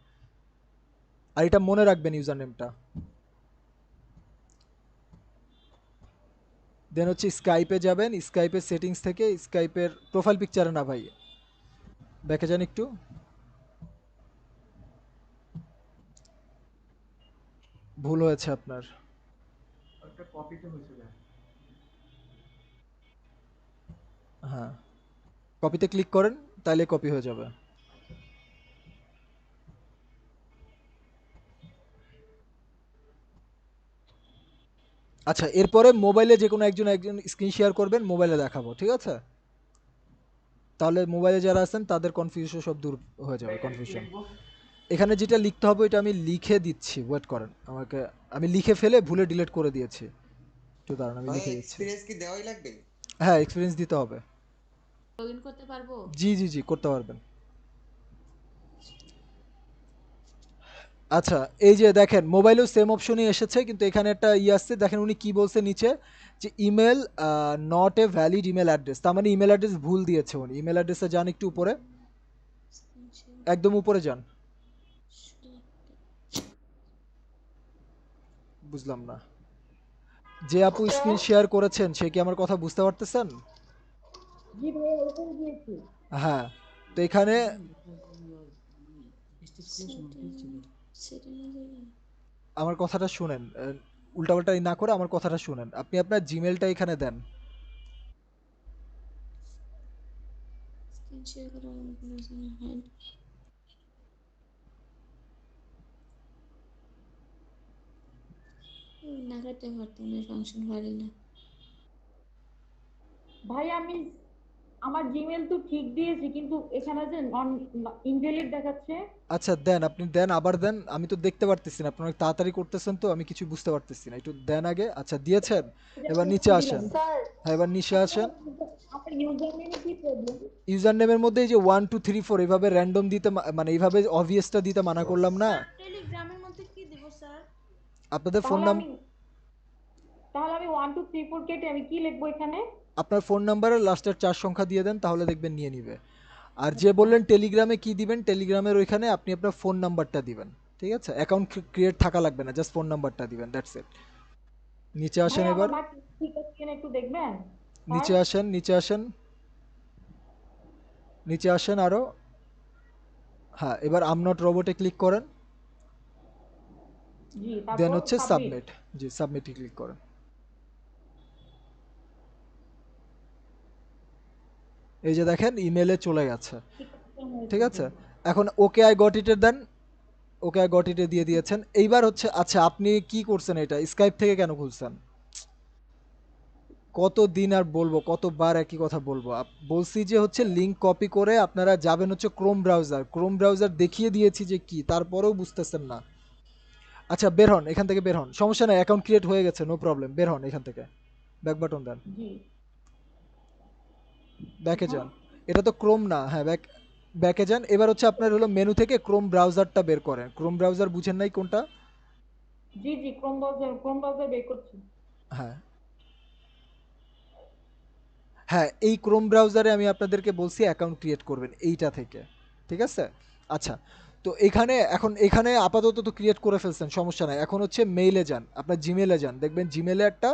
আর এটা মনে রাখবেন ইউজার নেমটা। দেন হচ্ছে স্কাইপে যাবেন, স্কাইপের সেটিংস থেকে স্কাইপের প্রোফাইল পিকচারে না ভাই, ব্যাকে যান একটু। ভুল হয়েছে আপনার। একটা কপিতে হয়েছিল। হ্যাঁ, কপিতে ক্লিক করেন, তাহলে কপি হয়ে যাবে। আচ্ছা, এরপরে মোবাইলে যে কোনো একজন স্ক্রিন শেয়ার করবেন, মোবাইলে দেখাবো, ঠিক আছে? তাহলে মোবাইলে যারা আছেন তাদের কনফিউশন সব দূর হয়ে যাবে, কনফিউশন। এখানে যেটা লিখতে হবে এটা আমি লিখে দিচ্ছি, ওয়েট করেন আমাকে, আমি লিখে ফেলে ভুলে ডিলিট করে দিয়েছি, একটু দাঁড়ান আমি ভাই লিখে দিচ্ছি। এক্সপেরিয়েন্স কি দেওয়াই লাগবে? হ্যাঁ, এক্সপিরিয়েন্স দিতে হবে। লগইন করতে পারবো? জি জি জি, করতে পারবেন। আচ্ছা, এই যে দেখেন মোবাইলেও সেম অপশনই এসেছে, কিন্তু এখানে একটা আসছে, দেখেন উনি কি বলছে নিচে, যে email not a valid email address, তার মানে ইমেল অ্যাড্রেস ভুল দিয়েছে উনি। ইমেল অ্যাড্রেসে যান একটু উপরে, একদম উপরে যান। বুঝলাম না, যে আপু স্ক্রিন শেয়ার করেছেন সে কি আমার কথা বুঝতে পারতেছেন? জি ভাইয়া ওখানে দিয়েছি। হ্যাঁ, তো এখানে আমার কথাটা শুনেন, উল্টাপাল্টা না করে আমার কথাটা শুনেন। আপনি আপনার জিমেলটা এখানে দেন। ভাই আমি আমার জিমেল তো ঠিক দিয়েছি, কিন্তু এখানে যে নন ইনভ্যালিড দেখাচ্ছে। আচ্ছা দেন, আপনি দেন, আবার দেন। আমি তো দেখতে পারতেছি না, আপনি অনেক তাড়াতাড়ি করতেছেন, তো আমি কিছু বুঝতে পারতেছি না, একটু দেন আগে। আচ্ছা দিয়েছেন, এবার নিচে আসেন। স্যার হ্যাঁ, এবার নিচে আসেন। আপনার ইউজার নেমে কি প্রবলেম? ইউজার নেমের মধ্যে এই যে 1 2 3 4 এইভাবে র্যান্ডম দিতে মানে এইভাবে অবভিয়াসটা দিতে মানা করলাম না টেলিগ্রামের মধ্যে কি দিব স্যার? আপনাদের ফোন তাহলে নাম, আমি তাহলে আমি 1 2 3 4 কেটে আমি কি লিখবো এখানে? আপনার ফোন নাম্বারের লাস্টের 4 সংখ্যা দিয়ে দেন, তাহলে দেখবেন নিয়ে নিবে। আর যে বললেন টেলিগ্রামে কি দিবেন, টেলিগ্রামের ওইখানে আপনি আপনার ফোন নাম্বারটা দিবেন, ঠিক আছে? অ্যাকাউন্ট ক্রিয়েট থাকা লাগবে না, জাস্ট ফোন নাম্বারটা দিবেন, দ্যাটস ইট। নিচে ভাই আসেন আমার এবার, মার্ক ঠিক আছে কিনা একটু দেখবেন? নিচে আসেন, নিচে আসেন, নিচে আসেন আরো। হ্যাঁ, এবার আম নট রোবটে ক্লিক করেন, জি দেন তারপর হচ্ছে সাবমিট। সাবমিট। জি, সাবমিটে ক্লিক করেন। এই যে দেখেন ইমেলে চলে গেছে, ঠিক আছে? এখন ওকে আই গট ইটে দেন, ওকে আই গট ইটে দিয়ে দিয়েছেন। এইবার হচ্ছে, আচ্ছা আপনি কি করছেন, এটা স্কাইপ থেকে কেন খুলছেন? কতদিন আর বলবো, কতবার একই কথা বলবো? বলছি যে হচ্ছে লিংক কপি করে আপনারা যাবেন হচ্ছে ক্রোম ব্রাউজার, ক্রোম ব্রাউজার দেখিয়ে দিয়েছি যে কি, তারপরেও বুঝতেছেন না। আচ্ছা বের হন এখান থেকে, বের হন, সমস্যা নাই, অ্যাকাউন্ট ক্রিয়েট হয়ে গেছে, নো প্রবলেম, বের হন এখান থেকে। ব্যাক বাটন দেন, জি ব্যাকে যান। এটা তো ক্রোম না, হ্যাঁ ব্যাকে যান। এবার হচ্ছে আপনার হলো মেনু থেকে ক্রোম ব্রাউজারটা বের করেন। ক্রোম ব্রাউজার বুঝেন নাই কোনটা? জি জি ক্রোম ব্রাউজার বের করছি। হ্যাঁ হ্যাঁ, এই ক্রোম ব্রাউজারে আমি আপনাদেরকে বলছি অ্যাকাউন্ট ক্রিয়েট করবেন এইটা থেকে, ঠিক আছে? আচ্ছা, তো এখানে আপাতত তো ক্রিয়েট করে ফেলছেন, সমস্যা নাই। এখন হচ্ছে মেইলে যান, আপনার জিমেলে যান, দেখবেন জিমেলে একটা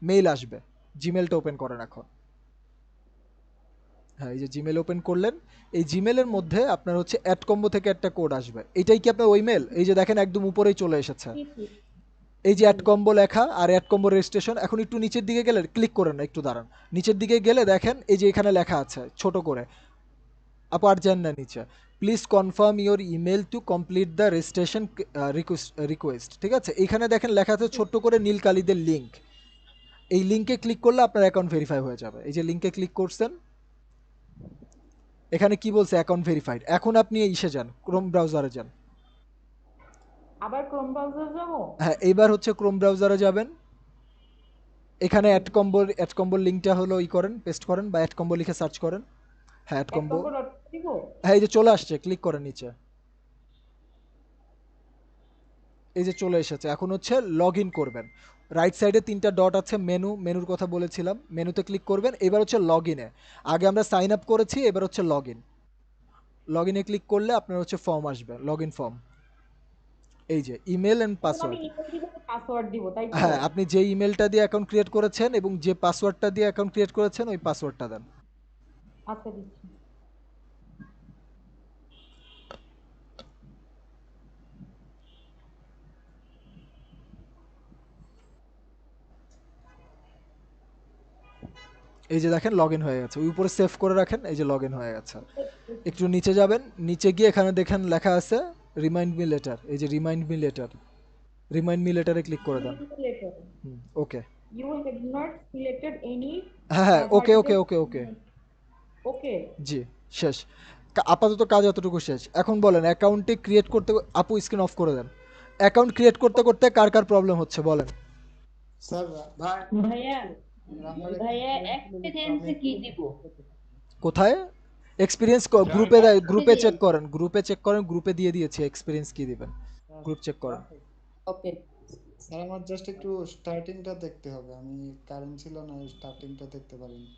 মেইল আসবে, জিমেলটা ওপেন করেন এখন। হ্যাঁ, এই যে জিমেল ওপেন করলেন, এই জিমেলের মধ্যে আপনার হচ্ছে অ্যাড কম্বো থেকে একটা কোড আসবে। এটাই কি আপনার ওই মেল? এই যে দেখেন একদম উপরেই চলে এসেছে, জি, জি। এই যে অ্যাড কম্বো লেখা আর অ্যাড কম্বো রেজিস্ট্রেশন। এখন একটু নিচের দিকে গেলে ক্লিক করেন না, একটু দাঁড়ান। নিচের দিকে গেলে দেখেন এই যে এখানে লেখা আছে ছোট করে, আপু আর যান না নিচে, please confirm your email to complete the registration request. ঠিক আছে, এইখানে দেখেন লেখা আছে ছোট্ট করে নীল কালিদের লিঙ্ক। এই লিঙ্কে ক্লিক করলে আপনার অ্যাকাউন্ট ভেরিফাই হয়ে যাবে। এই যে লিঙ্কে ক্লিক করছেন, এখানে কি বলছে অ্যাকাউন্ট ভেরিফাইড। এখন আপনি ইসে যান, ক্রোম ব্রাউজারে যান। আবার ক্রোম ব্রাউজার যাবো? হ্যাঁ, এইবার হচ্ছে ক্রোম ব্রাউজারে যাবেন। এখানে অ্যাড কম্বোর লিঙ্কটা হলো করেন, পেস্ট করেন বা অ্যাড কম্বো লিখে সার্চ করেন। হ্যাঁ, অ্যাড কম্বো, দিব? হ্যাঁ এই যে চলে আসছে, ক্লিক করেন নিচে, এই যে চলে এসেছে। এখন হচ্ছে লগ ইন করবেন। রাইট সাইডে 3টা ডট আছে, মেনুর কথা বলেছিলাম, মেনুতে ক্লিক করবেন। এবার হচ্ছে লগ ইনে, আগে আমরা সাইন আপ করেছি, এবার হচ্ছে লগ ইন। লগ ইনে ক্লিক করলে আপনার হচ্ছে ফর্ম আসবে, লগ ইন ফর্ম। এই যে ইমেল অ্যান্ড আমি পাসওয়ার্ড। ইমেল দিব, পাসওয়ার্ড দিব, তাই তো? হ্যাঁ, আপনি যে ইমেলটা দিয়ে অ্যাকাউন্ট ক্রিয়েট করেছেন এবং যে পাসওয়ার্ডটা দিয়ে অ্যাকাউন্ট ক্রিয়েট করেছেন ওই পাসওয়ার্ডটা দেন। আচ্ছা, দিচ্ছি। এই যে দেখেন লগ ইন হয়ে গেছে, ওই উপরে সেভ করে রাখেন, এই যে লগ ইন হয়ে গেছে। একটু নিচে যাবেন, নিচে গিয়ে এখানে দেখেন লেখা আছে রিমাইন্ড মি লেটার, এই যে remind me later, remind me লেটারে ক্লিক করে দেন। ওকে, You have not selected any হ্যাঁ হ্যাঁ, ওকে ওকে targeted- ওকে ওকে, Okay. জি শেষ। আপাতত কাজ এতটুকু শেষ। এখন বলেন অ্যাকাউন্টে ক্রিয়েট করতে, আপু স্ক্রিন অফ করে দেন। অ্যাকাউন্ট ক্রিয়েট করতে করতে কার কার প্রবলেম হচ্ছে বলেন। স্যার ভাই ভাইয়া, আমার ভাইয়া এক্সপেরিয়েন্সে কি দিব? কোথায় এক্সপিরিয়েন্স? গ্রুপে গ্রুপে চেক করেন, গ্রুপে চেক করেন, গ্রুপে দিয়ে দিয়েছে এক্সপিরিয়েন্স কি দিবেন, গ্রুপ চেক করেন। ওকে। স্যার আমার জাস্ট একটু স্টার্টিংটা দেখতে হবে, আমি কারেন্ট ছিল না, স্টার্টিংটা দেখতে পারিনি।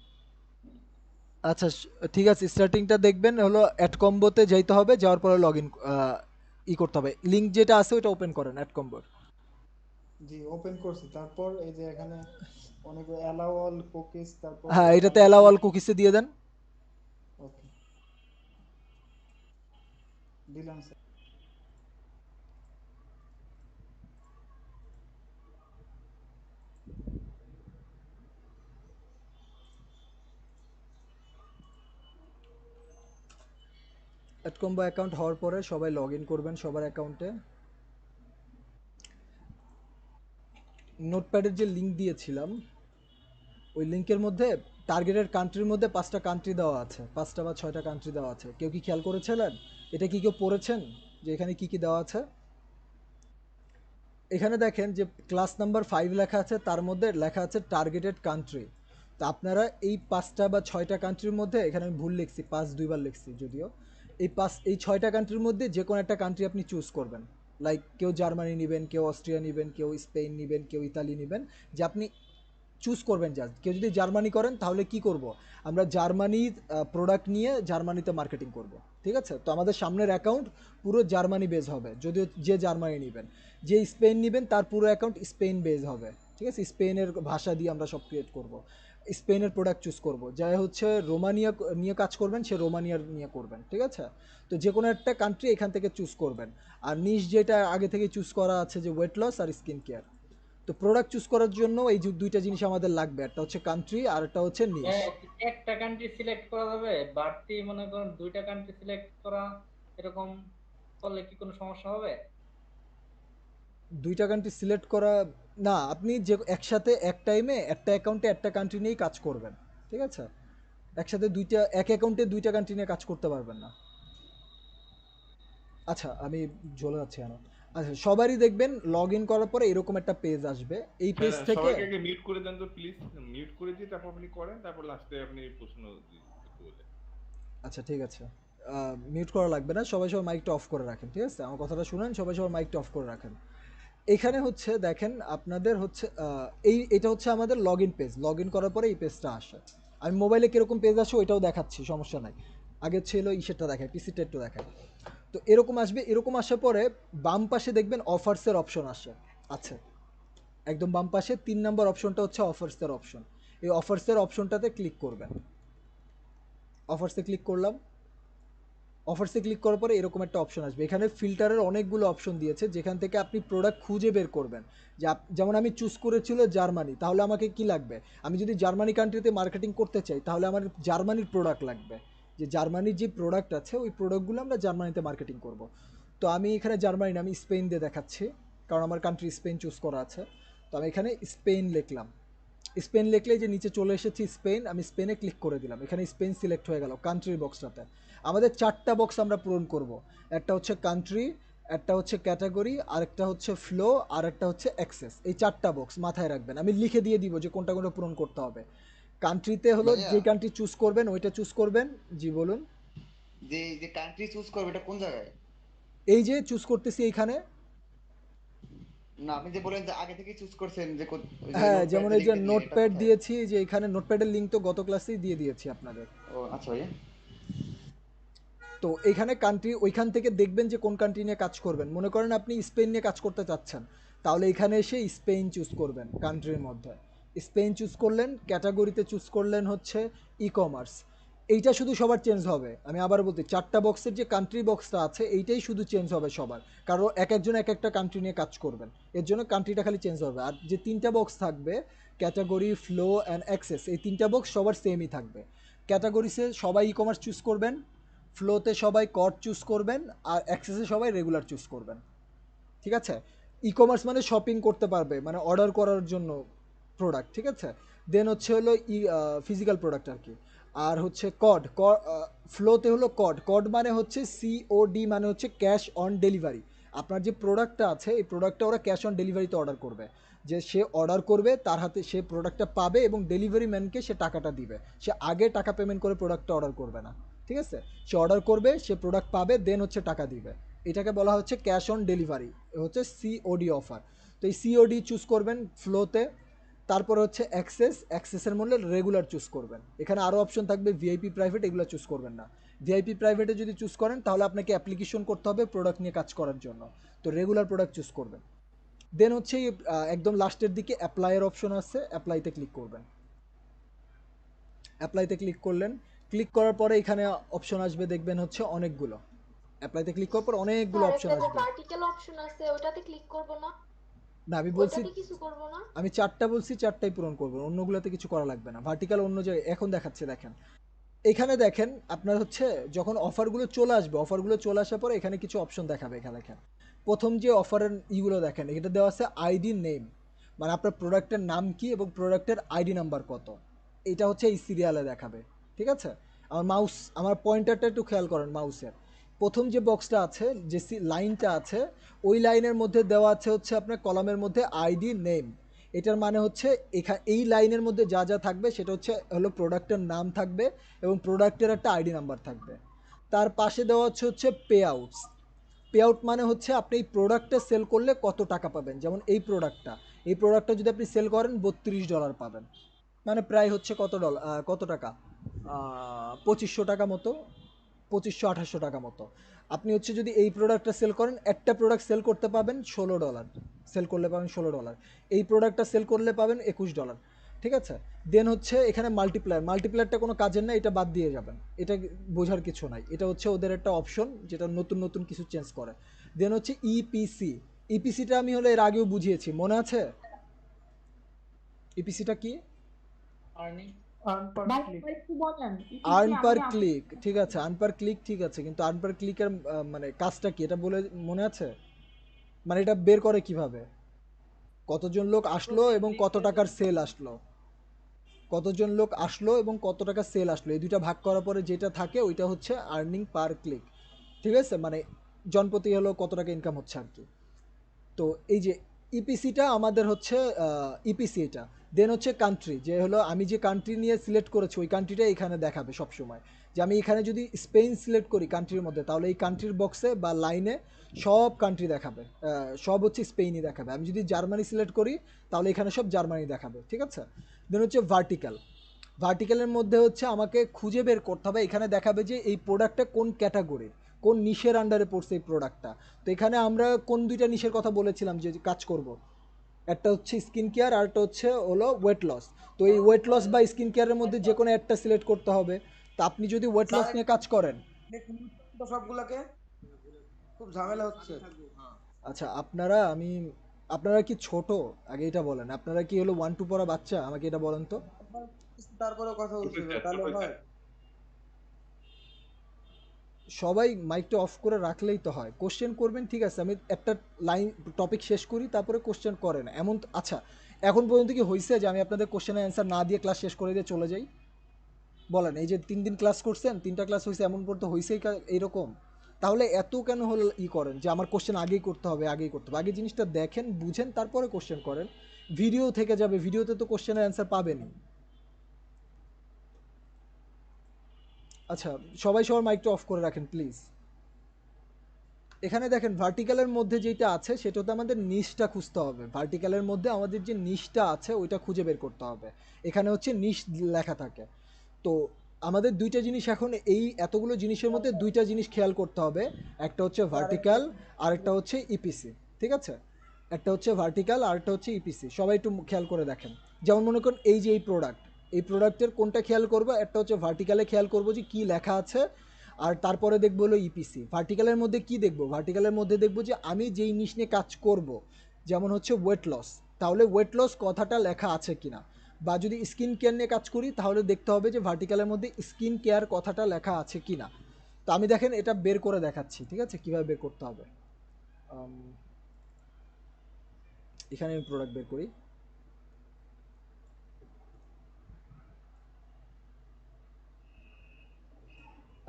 আচ্ছা ঠিক আছে, স্টার্টিংটা দেখবেন হলো অ্যাড কম্বোতে যাইতে হবে, যাওয়ার পরে লগ ইন করতে হবে। লিংক যেটা আছে ওটা ওপেন করেন অ্যাড কম্বোর। জি ওপেন করছি, তারপর এই যে এখানে অনেক অ্যালাউ অল কুকিজ, তারপর হ্যাঁ, এটাতে অ্যালাউ অল কুকিসে দিয়ে দেন। ওকে দিলাম স্যার। অ্যাড কম্বো অ্যাকাউন্ট হওয়ার পরে সবাই লগ ইন করবেন সবার অ্যাকাউন্টে। নোটপ্যাডের যে লিঙ্ক দিয়েছিলাম ওই লিঙ্কের মধ্যে টার্গেটেড কান্ট্রির মধ্যে 5টা কান্ট্রি দেওয়া আছে, 5টা বা 6টা কান্ট্রি দেওয়া আছে। কেউ কি খেয়াল করেছিলেন এটা? কি কেউ পড়েছেন যে এখানে কি কি দেওয়া আছে? এখানে দেখেন যে ক্লাস নাম্বার 5 লেখা আছে, তার মধ্যে লেখা আছে টার্গেটেড কান্ট্রি। তো আপনারা এই 5টা বা 6টা কান্ট্রির মধ্যে, এখানে আমি ভুল লিখছি, 5 দুইবার লিখছি যদিও, এই 6টা কান্ট্রির মধ্যে যে কোনো একটা কান্ট্রি আপনি চুজ করবেন। লাইক কেউ জার্মানি নেবেন, কেউ অস্ট্রিয়া নেবেন, কেউ স্পেন নেবেন, কেউ ইতালি নেবেন, যে আপনি চুজ করবেন। জাস্ট কেউ যদি জার্মানি করেন তাহলে কি করব, আমরা জার্মানির প্রোডাক্ট নিয়ে জার্মানিতে মার্কেটিং করব। ঠিক আছে, তো আমাদের সামনের অ্যাকাউন্ট পুরো জার্মানি বেজ হবে, যদিও যে জার্মানি নেবেন। যে স্পেন নেবেন তার পুরো অ্যাকাউন্ট স্পেন বেজ হবে। ঠিক আছে, স্পেনের ভাষা দিয়ে আমরা সব ক্রিয়েট করব, স্পেনের প্রোডাক্ট চুজ করব। যাই হচ্ছে রোমানিয়া নিয়ে কাজ করবেন সে রোমানিয়ার নিয়ে করবেন। ঠিক আছে, তো যে কোনো একটা কান্ট্রি এখান থেকে চুজ করবেন। আর নিশ যেটা আগে থেকে চুজ করা আছে যে ওয়েট লস আর স্কিন কেয়ার। তো প্রোডাক্ট চুজ করার জন্য এই যে দুইটা জিনিস আমাদের লাগবে, একটা হচ্ছে কান্ট্রি আর একটা হচ্ছে নিশ। একটা কান্ট্রি সিলেক্ট করা যাবে, বাড়তি মনে করেন 2টা কান্ট্রি সিলেক্ট করা, এরকম করলে কি কোনো সমস্যা হবে? 2টা কান্ট্রি সিলেক্ট করা না, আপনি যে একসাথে এক টাইমে একটা অ্যাকাউন্টে একটা কান্ট্রি নিয়েই কাজ করবেন। ঠিক আছে, একসাথে এক অ্যাকাউন্টে 2টা কান্ট্রি নিয়ে কাজ করতে পারবেন না। আচ্ছা আমি চলে যাচ্ছি কেন। আচ্ছা, সবারই দেখবেন লগ ইন করার পরে এরকম একটা পেজ আসবে, এই পেজ থেকে সবাইকে আগে মিউট করে দেন তো প্লিজ, মিউট করে দিয়ে তারপর আপনি করেন, তারপর লাস্টে আপনি প্রশ্ন বলেন। আচ্ছা ঠিক আছে, মিউট করা লাগবে না, সবাই সবার মাইকটা অফ করে রাখেন। ঠিক আছে, আমার কথাটা শুনেন, সবাই সবার মাইকটা অফ করে রাখেন। এখানে হচ্ছে দেখেন আপনাদের হচ্ছে এটা হচ্ছে আমাদের log in page. Log in করার পরে এই পেজটা আসে। আমি মোবাইলে কীরকম পেজ আসে ওইটাও দেখাচ্ছি, সমস্যা নাই। আগে ছিল ইসেরটা দেখায়, পিসিটা একটু দেখায়। তো এরকম আসবে, এরকম আসার পরে বাম পাশে দেখবেন অফার্সের অপশন আসে, আছে একদম বাম পাশে 3 নম্বর অপশনটা হচ্ছে অফার্সের অপশন। এই অফার্সের অপশনটাতে ক্লিক করবেন। অফার্সে ক্লিক করলাম। অফার্সে ক্লিক করার পরে এরকম একটা অপশন আসবে। এখানে ফিল্টারের অনেকগুলো অপশন দিয়েছে যেখান থেকে আপনি প্রোডাক্ট খুঁজে বের করবেন। যে যেমন আমি চুজ করেছিল জার্মানি, তাহলে আমাকে কি লাগবে, আমি যদি জার্মানি কান্ট্রিতে মার্কেটিং করতে চাই তাহলে আমার জার্মানির প্রোডাক্ট লাগবে, যে জার্মানির যে প্রোডাক্ট আছে ওই প্রোডাক্টগুলো আমরা জার্মানিতে মার্কেটিং করব। তো আমি এখানে জার্মানি না, আমি স্পেন দিয়ে দেখাচ্ছি, কারণ আমার কান্ট্রি স্পেন চুজ করা আছে। তো আমি এখানে স্পেন লিখলাম। স্পেন লিখলে যে নিচে চলে এসেছি স্পেন, আমি স্পেনে ক্লিক করে দিলাম। এখানে স্পেন সিলেক্ট হয়ে গেল কান্ট্রির বক্সটাতে। আমাদের 4টা বক্স আমরা পূরণ করব। একটা হচ্ছে কান্ট্রি, একটা হচ্ছে ক্যাটাগরি, আরেকটা হচ্ছে ফ্লো, আর একটা হচ্ছে অ্যাক্সেস। এই 4টা বক্স মাথায় রাখবেন, আমি লিখে দিয়ে দিব যে কোনটা কোনটা পূরণ করতে হবে। কান্ট্রিতে হলো ভাইয়া, যে কান্ট্রি চুজ করবেন ওইটা চুজ করবেন। জি বলুন। যে যে কান্ট্রি চুজ করবে এটা কোন জায়গায়? এই যে চুজ করতেছি এইখানে। না আপনি যে বলেন যে আগে থেকে চুজ করছেন যে ওই যে হ্যাঁ, নোটপ্যাড যেমন যে এই যে লিখে দিয়ে, এটা নোটপ্যাড কোথায়? দিয়েছি, যে এখানে নোটপ্যাডের লিঙ্ক তো গত ক্লাসেই দিয়ে দিয়েছি আপনাদের। ও আচ্ছা ভাইয়া। তো এখানে কান্ট্রি, ওইখান থেকে দেখবেন যে কোন কান্ট্রি নিয়ে কাজ করবেন। মনে করেন আপনি স্পেন নিয়ে কাজ করতে চাচ্ছেন, তাহলে এখানে এসে স্পেন চুজ করবেন কান্ট্রির মধ্যে। স্পেন চুজ করলেন, ক্যাটাগরিতে চুজ করলেন হচ্ছে ই কমার্স। এইটা শুধু সবার চেঞ্জ হবে। আমি আবার বলতে, 4টা বক্সের যে কান্ট্রি বক্সটা আছে এইটাই শুধু চেঞ্জ হবে সবার, কারণ এক একজন এক একটা কান্ট্রি নিয়ে কাজ করবেন, এর জন্য কান্ট্রিটা খালি চেঞ্জ হবে। আর যে 3টা বক্স থাকবে, ক্যাটাগরি, ফ্লো অ্যান্ড অ্যাক্সেস, এই 3টা বক্স সবার সেমই থাকবে। ক্যাটাগরিসে সবাই ই কমার্স চুজ করবেন, ফ্লোতে সবাই কড চুজ করবেন, আর অ্যাক্সেসে সবাই রেগুলার চুজ করবেন। ঠিক আছে? ই কমার্স মানে শপিং করতে পারবে, মানে অর্ডার করার জন্য প্রোডাক্ট। ঠিক আছে? দেন হচ্ছে হলো ফিজিক্যাল প্রোডাক্ট আর কি। আর হচ্ছে কড, ফ্লোতে হলো কড। কড মানে হচ্ছে COD, মানে হচ্ছে ক্যাশ অন ডেলিভারি। আপনার যে প্রোডাক্টটা আছে এই প্রোডাক্টটা ওরা ক্যাশ অন ডেলিভারিতে অর্ডার করবে, যে সে অর্ডার করবে, তার হাতে সে প্রোডাক্টটা পাবে এবং ডেলিভারি ম্যানকে সে টাকাটা দিবে। সে আগে টাকা পেমেন্ট করে প্রোডাক্টটা অর্ডার করবে না। ঠিক আছে? সে অর্ডার করবে, সে প্রোডাক্ট পাবে, দেন হচ্ছে টাকা দিবে। এটাকে বলা হচ্ছে ক্যাশ অন ডেলিভারি, হচ্ছে COD অফার। তো এই COD চুজ করবেন ফ্লোতে। তারপরে হচ্ছে অ্যাক্সেসের মধ্যে রেগুলার চুজ করবেন। এখানে আরও অপশন থাকবে ভিআইপি, প্রাইভেট, এগুলো চুজ করবেন না। ভিআইপি প্রাইভেটে যদি চুজ করেন তাহলে আপনাকে অ্যাপ্লিকেশন করতে হবে প্রোডাক্ট নিয়ে কাজ করার জন্য। তো রেগুলার প্রোডাক্ট চুজ করবেন। দেন হচ্ছে একদম লাস্টের দিকে অ্যাপ্লাইয়ের অপশন আছে, অ্যাপ্লাইতে ক্লিক করবেন। অ্যাপ্লাইতে ক্লিক করলেন, ক্লিক করার পরে এখানে অপশন আসবে, দেখবেন হচ্ছে অনেকগুলো। অ্যাপ্লাইতে ক্লিক করার পর অনেকগুলো স্যার অপশন একটা যে আসবে। ভার্টিক্যাল অপশন আছে ওটাতে ক্লিক করব না? না, আমি বলছি, ওটাতে কিছু করব না? আমি 4টা বলছি, 4টাই পূরণ করবেন, অন্যগুলোতে কিছু করা লাগবে না। ভার্টিক্যাল অন্য জায়গায় এখন দেখাচ্ছে, দেখেন এখানে দেখেন। আপনার হচ্ছে যখন অফারগুলো চলে আসবে, অফারগুলো চলে আসার পরে এখানে কিছু অপশন দেখাবে। এখানে দেখেন প্রথম যে অফারের ইগুলো দেখেন, এটা দেওয়া আছে আইডি নেম, মানে আপনার প্রোডাক্টের নাম কি এবং প্রোডাক্টের আইডি নাম্বার কত, এটা হচ্ছে এই সিরিয়ালে দেখাবে। ঠিক আছে? আমার পয়েন্টারটা একটু খেয়াল করেন মাউসের। প্রথম যে বক্সটা আছে, যে লাইনটা আছে, ওই লাইনের মধ্যে দেওয়া আছে হচ্ছে আপনার কলামের মধ্যে আইডি নেম। এটার মানে হচ্ছে এই লাইনের মধ্যে যা যা থাকবে সেটা হলো প্রোডাক্টের নাম থাকবে এবং প্রোডাক্টের একটা আইডি নাম্বার থাকবে। তার পাশে দেওয়া হচ্ছে পে আউটস। পে আউট মানে হচ্ছে আপনি এই প্রোডাক্টটা সেল করলে কত টাকা পাবেন। যেমন এই প্রোডাক্টটা যদি আপনি সেল করেন $32 পাবেন, মানে প্রায় হচ্ছে কত টাকা, 2500 টাকা মতো, 2500-2800 টাকা মতো। আপনি হচ্ছে যদি এই প্রোডাক্টটা সেল করেন, একটা প্রোডাক্ট সেল করতে পাবেন $16, সেল করলে পাবেন $16। এই প্রোডাক্টটা সেল করলে পাবেন $21। ঠিক আছে? দেন হচ্ছে এখানে মাল্টিপ্লায়ারটা কোনো কাজের না, এটা বাদ দিয়ে যাবেন, এটা বোঝার কিছু নাই। এটা হচ্ছে ওদের একটা অপশন যেটা নতুন নতুন কিছু চেঞ্জ করে। দেন হচ্ছে ইপিসিটা আমি হলো এর আগেও বুঝিয়েছি, মনে আছে? ইপিসিটা কি? আর্নিং আর্ন পার ভাই ক্লিক। একটু বলেন আর্ন পার ক্লিক, ঠিক আছে, আর্ন পার ক্লিক, ঠিক আছে, কিন্তু আর্ন পার ক্লিকের মানে কাজটা কি এটা বলে মনে আছে? মানে এটা বের করে কিভাবে, কতজন লোক আসলো এবং কত টাকার সেল আসলো, কতজন লোক আসলো এবং কত টাকা সেল আসলো, এই দুইটা ভাগ করার পরে যেটা থাকে ওইটা হচ্ছে আর্নিং পার ক্লিক। ঠিক আছে? মানে জনপ্রতি হলো কত টাকা ইনকাম হচ্ছে আর কি। তো এই যে ইপিসিটা আমাদের হচ্ছে ইপিসি এটা। দেন হচ্ছে কান্ট্রি, যে হলো আমি যে কান্ট্রি নিয়ে সিলেক্ট করেছি ওই কান্ট্রিটা এখানে দেখাবে সবসময়। যে আমি এখানে যদি স্পেন সিলেক্ট করি কান্ট্রির মধ্যে, তাহলে এই কান্ট্রির বক্সে বা লাইনে সব কান্ট্রি দেখাবে, সব হচ্ছে স্পেনই দেখাবে। আমি যদি জার্মানি সিলেক্ট করি তাহলে এখানে সব জার্মানি দেখাবে। ঠিক আছে? দেন হচ্ছে ভার্টিক্যালের মধ্যে হচ্ছে আমাকে খুঁজে বের করতে হবে, এখানে দেখাবে যে এই প্রোডাক্টটা কোন ক্যাটাগরির, কোন নিশের আন্ডারে পড়ছে এই প্রোডাক্টটা। তো এখানে আমরা কোন দুইটা নিশের কথা বলেছিলাম যে কাজ করব, একটা হচ্ছে স্কিন কেয়ার আর একটা হলো ওয়েট লস। তো এই ওয়েট লস বা স্কিন কেয়ারের মধ্যে যে কোনো একটা সিলেক্ট করতে হবে। তা আপনি যদি ওয়েট লস নিয়ে কাজ করেন, তো সবগুলাকে খুব ঝামেলা হচ্ছে। আচ্ছা আপনারা কি ছোট, আগে এটা বলেন, আপনারা কি হলো 1 2 পড়া বাচ্চা, আমাকে এটা বলেন তো। তারপরে কথা বলছি তাহলে হয়। সবাই মাইকটা অফ করে রাখলেই তো হয়। কোশ্চেন করবেন ঠিক আছে, আমি একটা লাইন টপিক শেষ করি তারপরে কোশ্চেন করেন এমন আচ্ছা এখন পর্যন্ত কি হয়েছে যে আমি আপনাদের কোশ্চেনের অ্যান্সার না দিয়ে ক্লাস শেষ করে দিয়ে চলে যাই? বলেন, এই যে 3 দিন ক্লাস করছেন, 3টা ক্লাস হয়েছে, এমন পর্যন্ত হয়েছেই এইরকম? তাহলে এত কেন হল করেন যে আমার কোশ্চেন আগেই করতে হবে, আগে জিনিসটা দেখেন বুঝেন তারপরে কোশ্চেন করেন। ভিডিও থেকে যাবে, ভিডিওতে তো কোশ্চেনের অ্যান্সার পাবেনই। আচ্ছা সবাই সবার মাইকটা অফ করে রাখেন প্লিজ। এখানে দেখেন ভার্টিক্যালের মধ্যে যেটা আছে সেটা তো আমাদের নিশটা খুঁজতে হবে। ভার্টিক্যালের মধ্যে আমাদের যে নিশটা আছে ওইটা খুঁজে বের করতে হবে। এখানে হচ্ছে নিশ লেখা থাকে। তো আমাদের দুইটা জিনিস এখন এই এতগুলো জিনিসের মধ্যে দুইটা জিনিস খেয়াল করতে হবে, একটা হচ্ছে ভার্টিক্যাল আর একটা হচ্ছে ইপিসি। ঠিক আছে, একটা হচ্ছে ভার্টিক্যাল আর একটা হচ্ছে ইপিসি। সবাই একটু খেয়াল করে দেখেন। যেমন মনে করুন এই যে এই প্রোডাক্টের কোনটা খেয়াল করবো, একটা হচ্ছে ভার্টিক্যালে খেয়াল করবো যে কি লেখা আছে, আর তারপরে দেখবো হলো ইপিসি। ভার্টিক্যালের মধ্যে কি দেখবো, ভার্টিক্যালের মধ্যে দেখবো যে আমি যেই জিনিস নিয়ে কাজ করব, যেমন হচ্ছে ওয়েট লস, তাহলে ওয়েট লস কথাটা লেখা আছে কিনা। বা যদি স্কিন কেয়ার নিয়ে কাজ করি তাহলে দেখতে হবে যে ভার্টিক্যালের মধ্যে স্কিন কেয়ার কথাটা লেখা আছে কিনা। তো আমি দেখেন এটা বের করে দেখাচ্ছি, ঠিক আছে, কিভাবে বের করতে হবে। এখানে আমি প্রোডাক্ট বের করি।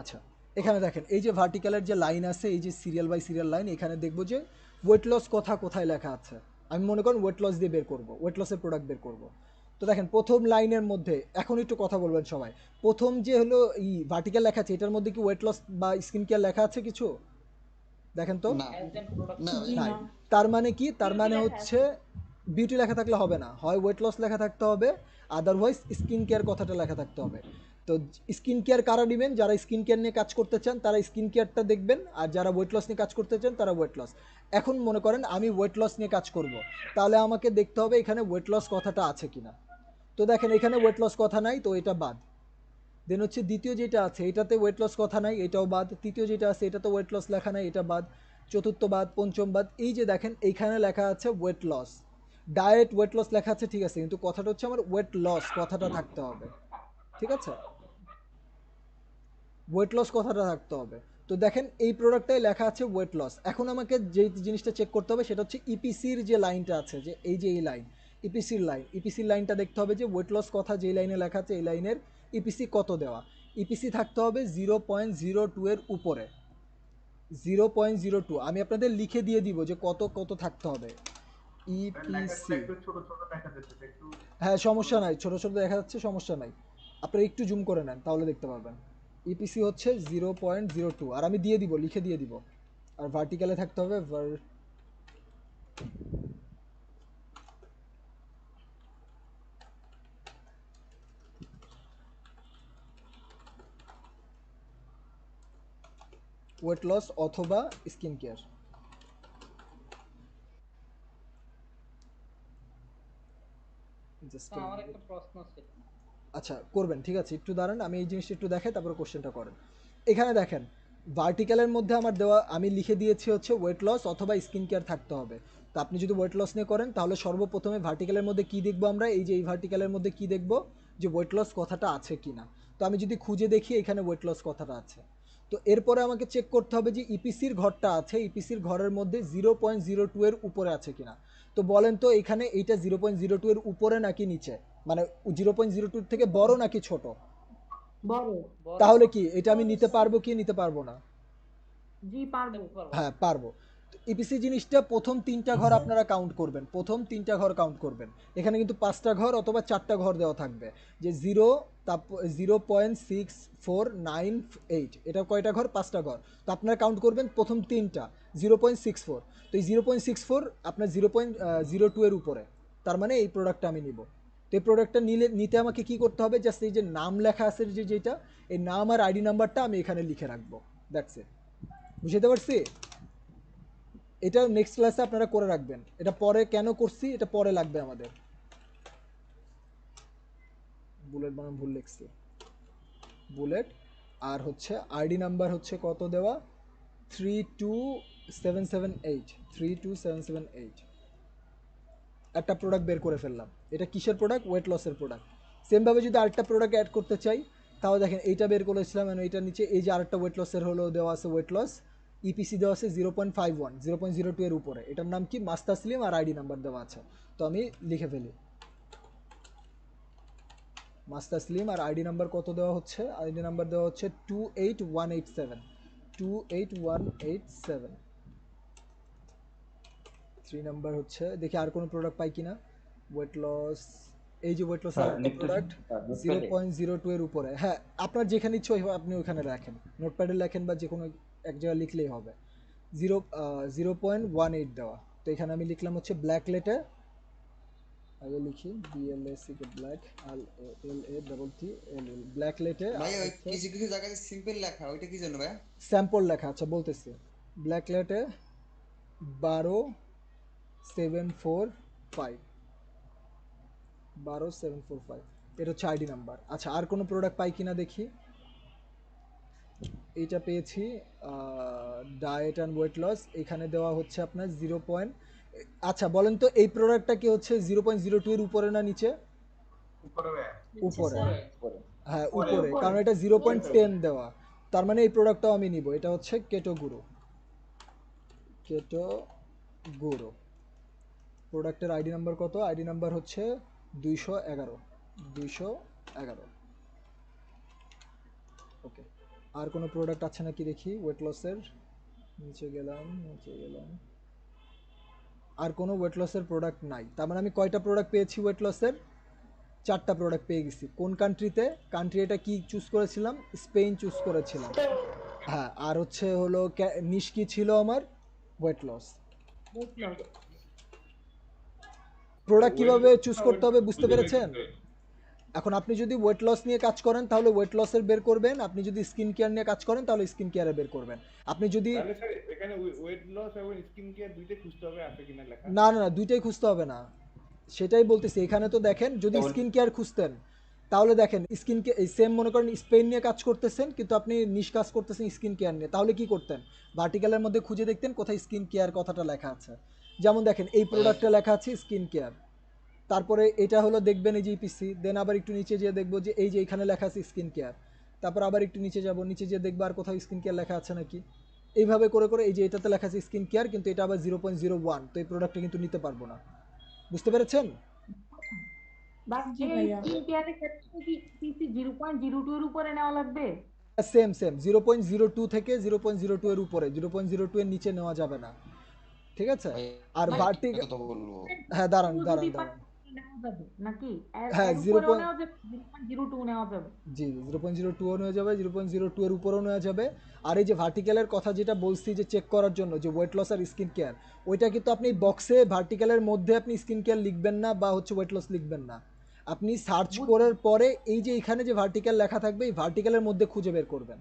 আচ্ছা এখানে দেখেন এই যে ভার্টিক্যালের যে লাইন আছে, এই যে সিরিয়াল বাই সিরিয়াল লাইন, এখানে দেখবো যে ওয়েট লস কথা কোথায় লেখা আছে। আমি মনে করেন ওয়েট লস দিয়ে বের করবো, ওয়েট লসের প্রোডাক্ট বের করব। তো দেখেন প্রথম লাইনের মধ্যে, এখন একটু কথা বলবেন সবাই, প্রথম যে হলো এই ভার্টিক্যাল লেখা আছে এটার মধ্যে কি ওয়েট লস বা স্কিন কেয়ার লেখা আছে কিছু? দেখেন তো। নাই। তার মানে কি, তার মানে হচ্ছে বিউটি লেখা থাকলে হবে না, হয় ওয়েট লস লেখা থাকতে হবে, আদারওয়াইজ স্কিন কেয়ার কথাটা লেখা থাকতে হবে। তো স্কিন কেয়ার কারা নেবেন, যারা স্কিন কেয়ার নিয়ে কাজ করতে চান তারা স্কিন কেয়ারটা দেখবেন, আর যারা ওয়েট লস নিয়ে কাজ করতে চান তারা ওয়েট লস। এখন মনে করেন আমি ওয়েট লস নিয়ে কাজ করব, তাহলে আমাকে দেখতে হবে এখানে ওয়েট লস কথাটা আছে কিনা। তো দেখেন এখানে ওয়েট লস কথা নাই, তো এটা বাদ। দেন হচ্ছে দ্বিতীয় যেটা আছে এটাতে ওয়েট লস কথা নাই, এটাও বাদ। তৃতীয় যেটা আছে এটাতে ওয়েট লস লেখা নাই, এটা বাদ। চতুর্থ বাদ, পঞ্চম বাদ। এই যে দেখেন এইখানে লেখা আছে weight loss, diet weight loss লেখা আছে, ঠিক আছে, কিন্তু কথাটা হচ্ছে আমার ওয়েট লস কথাটা থাকতে হবে, ঠিক আছে, ওয়েট লস কথাটা থাকতে হবে। তো দেখেন এই প্রোডাক্টটাই লেখা আছে ওয়েট লস। এখন আমাকে যে জিনিসটা চেক করতে হবে সেটা হচ্ছে ইপিসির যে লাইনটা আছে, যে এই যে এই লাইন ইপিসির লাইনটা দেখতে হবে যে ওয়েট লস কথা যেই লাইনে লেখা আছে এই লাইনের ইপিসি কত দেওয়া। ইপিসি থাকতে হবে 0.02 এর উপরে, 0.02। আমি আপনাদের লিখে দিয়ে দিব যে কত কত থাকতে হবে ইপিসি। হ্যাঁ সমস্যা নাই, ছোট ছোট দেখা যাচ্ছে, সমস্যা নাই, আপনারা একটু জুম করে নেন তাহলে দেখতে পারবেন। ইপিসি হচ্ছে 0.02, আর আমি দিয়ে দিব, লিখে দিয়ে দিব। আর ভার্টিক্যালে থাকতে হবে ওয়েট লস অথবা স্কিন কেয়ার। আমার একটা প্রশ্ন ছিল। আচ্ছা করবেন, ঠিক আছে, একটু দাঁড়ান, আমি এই জিনিসটা একটু দেখাই তারপরে কোশ্চেনটা করেন। এখানে দেখেন ভার্টিক্যালের মধ্যে আমার দেওয়া, আমি লিখে দিয়েছি হচ্ছে ওয়েট লস অথবা স্কিন কেয়ার থাকতে হবে। তো আপনি যদি ওয়েট লস নিয়ে করেন তাহলে সর্বপ্রথমে ভার্টিক্যালের মধ্যে কি দেখবো আমরা, এই যে এই ভার্টিক্যালের মধ্যে কি দেখবো, যে ওয়েট লস কথাটা আছে কিনা। তো আমি যদি খুঁজে দেখি এখানে ওয়েট লস কথাটা আছে। তো এরপরে আমাকে চেক করতে হবে যে ইপিসির ঘরটা আছে, ইপিসির ঘরের মধ্যে 0.02 এর উপরে আছে কিনা। তো বলেন তো এখানে এইটা 0.02 এর উপরে নাকি নিচে, মানে 0.02 থেকে বড় নাকি ছোট? বড়। তাহলে কি এটা আমি নিতে পারবো কি নিতে পারবো না? জি পারবো। হ্যাঁ পারবো। ইপিসি জিনিসটা প্রথম 3টা ঘর আপনারা কাউন্ট করবেন, প্রথম 3টা ঘর কাউন্ট করবেন। এখানে কিন্তু 5টা ঘর অথবা 4টা ঘর দেওয়া থাকবে, যে 0 তারপর 0.6498, এটা কয়টা ঘর, 5টা ঘর। তো আপনারা কাউন্ট করবেন প্রথম 3টা 0.64। তো এই 0.64 আপনার 0.02 এর উপরে, তার মানে এই প্রোডাক্টটা আমি নিব। তো এই প্রোডাক্টটা নিতে আমাকে কি করতে হবে, জাস্ট এই যে নাম লেখা আছে যেটা, এই নাম আর আইডি নাম্বারটা আমি এখানে লিখে রাখবো, দ্যাটস ইট। বুঝতে পারছি? এটা নেক্সট ক্লাসে আপনারা করে রাখবেন, এটা পরে কেন করছি এটা পরে লাগবে আমাদের। বুলেট বানাম ভুল লিখছি। বুলেট, আর হচ্ছে আইডি নাম্বার হচ্ছে কত দেওয়া 32778 32778। একটা প্রোডাক্ট বের করে ফেললাম। এটা কিসের প্রোডাক্ট? ওয়েট লসের প্রোডাক্ট। সেমভাবে যদি আরেকটা প্রোডাক্ট অ্যাড করতে চাই তাহলে দেখেন এইটা বের করেছিলাম, এইটার নিচে এই যে আরেকটা ওয়েট লসের হলো দেওয়া আছে, ওয়েট লস ইপিসি দেওয়া আছে 0.51 0.02 এর উপরে। এটার নাম কি? মাস্টার স্লিম, আর আইডি নাম্বার দেওয়া আছে। তো আমি লিখে ফেলি মাস্টার স্লিম, আর আইডি নাম্বার কত দেওয়া হচ্ছে? আইডি নাম্বার দেওয়া হচ্ছে 28187 28187। 3 নাম্বার হচ্ছে, দেখি আর কোনো প্রোডাক্ট পাই কিনা। ওয়েট লস, এই যে ওয়েট লসের একটা প্রোডাক্ট 0.02 এর উপরে। হ্যাঁ, আপনার যেখানে ইচ্ছে আপনি ওখানে রাখেন, নোটপ্যাডে লেখেন বা যে কোনো এক জায়গায় লিখলেই হবে। 0.18 দেওয়া। তো এখানে আমি লিখলাম হচ্ছে ব্ল্যাক লেটে, আগে লিখি BLACK ব্ল্যাক LATTL ব্ল্যাক লেটে। ভাই ওই কিছু কিছু জায়গায় সিম্পল লেখা, ওইটা কি জন্য ভাই? স্যাম্পল লেখা, আচ্ছা বলতেছি। ব্ল্যাক লেটে 12745 12745, এটা হচ্ছে আইডি নাম্বার। আচ্ছা, আর কোনো প্রোডাক্ট পাই কিনা দেখি। এইটা পেয়েছি ডায়েট অ্যান্ড ওয়েট লস, এখানে দেওয়া হচ্ছে আপনার 0. আচ্ছা বলেন তো এই প্রোডাক্টটা কি হচ্ছে 0.02 এর উপরে না নিচে? উপরে। হ্যাঁ উপরে, কারণ এটা 0.10 দেওয়া। তার মানে এই প্রোডাক্টটাও আমি নিব। এটা হচ্ছে কেটো গুঁড়ো। প্রোডাক্টের আইডি নাম্বার কত? আইডি নাম্বার হচ্ছে 211। ওকে, আর কোনো প্রোডাক্ট আছে নাকি দেখি ওয়েট লসের। নিচে গেলাম। আর কোনো ওয়েট লসের প্রোডাক্ট নাই। তার মানে আমি কয়টা প্রোডাক্ট পেয়েছি ওয়েট লসের? 4টা প্রোডাক্ট পেয়ে গেছি। কোন কান্ট্রিতে? কান্ট্রি এটা কি চুজ করেছিলাম? স্পেন চুজ করেছিলাম। হ্যাঁ, আর হচ্ছে হলো নিশ কি ছিল আমার? Weight loss. প্রোডাক্ট কিভাবে চুজ করতে হবে বুঝতে পেরেছেন? এখন আপনি যদি ওয়েট লস নিয়ে কাজ করেন তাহলে ওয়েট লসের বের করবেন, আপনি যদি স্কিন কেয়ার নিয়ে কাজ করেন তাহলে স্কিন কেয়ারে বের করবেন। আপনি যদি তাহলে স্যার এখানে ওয়েট লস এবং স্কিন কেয়ার দুইটাই খুঁজতে হবে আছে কিনা লেখা? না, দুইটাই খুঁজতে হবে না, সেটাই বলতেছি। এখানে তো দেখেন, যদি স্কিন কেয়ার খুঁজতেন তাহলে দেখেন স্কিন কে সেম মনে করেন স্পেন নিয়ে কাজ করতেছেন কিন্তু আপনি নিশ কাজ করতেছেন স্কিন কেয়ার নিয়ে, তাহলে কি করতেন? ভার্টিক্যালের মধ্যে খুঁজে দেখতেন কোথায় স্কিন কেয়ার কথাটা লেখা আছে। যেমন দেখেন এই প্রোডাক্টে লেখা আছে স্কিন কেয়ার, তারপরে এটা হলো দেখবেন এই যে ইপিসি, দেন আবার একটু নিচে যেয়ে দেখবো যে এই যে এখানে লেখা আছে স্কিন কেয়ার, তারপর আবার একটু নিচে যাব, নিচে যেয়ে দেখবো আর কোথাও স্কিন কেয়ার লেখা আছে নাকি। এইভাবে করে করে এই যে এটাতে লেখা আছে স্কিন কেয়ার, কিন্তু এটা আবার 0.01, তো এই প্রোডাক্টটা কিন্তু নিতে পারবো না। বুঝতে পেরেছেন? জি ভাইয়া। স্কিন কেয়ারের ক্ষেত্রে কি পিসি 0.02 এর উপরে নেওয়া লাগবে? সেম 0.02 থেকে 0.02 এর উপরে, 0.02 এর নিচে নেওয়া যাবে না, ঠিক আছে? আর ভার্টিক্যাল, হ্যাঁ দাঁড়ান নাকি হ্যাঁ 0.02 নেওয়া যাবে? জি 0.02 নেওয়া যাবে, 0.02 এর উপরেও নেওয়া যাবে। আর এই যে ভার্টিক্যালের কথা যেটা বলছি যে চেক করার জন্য যে ওয়েট লস আর স্কিন কেয়ার, ওইটা কিন্তু আপনি বক্সে ভার্টিক্যালের মধ্যে আপনি স্কিন কেয়ার লিখবেন না বা হচ্ছে ওয়েট লস লিখবেন না, আপনি সার্চ করার পরে এই যে এখানে যে ভার্টিক্যাল লেখা থাকবে এই ভার্টিক্যালের মধ্যে খুঁজে বের করবেন।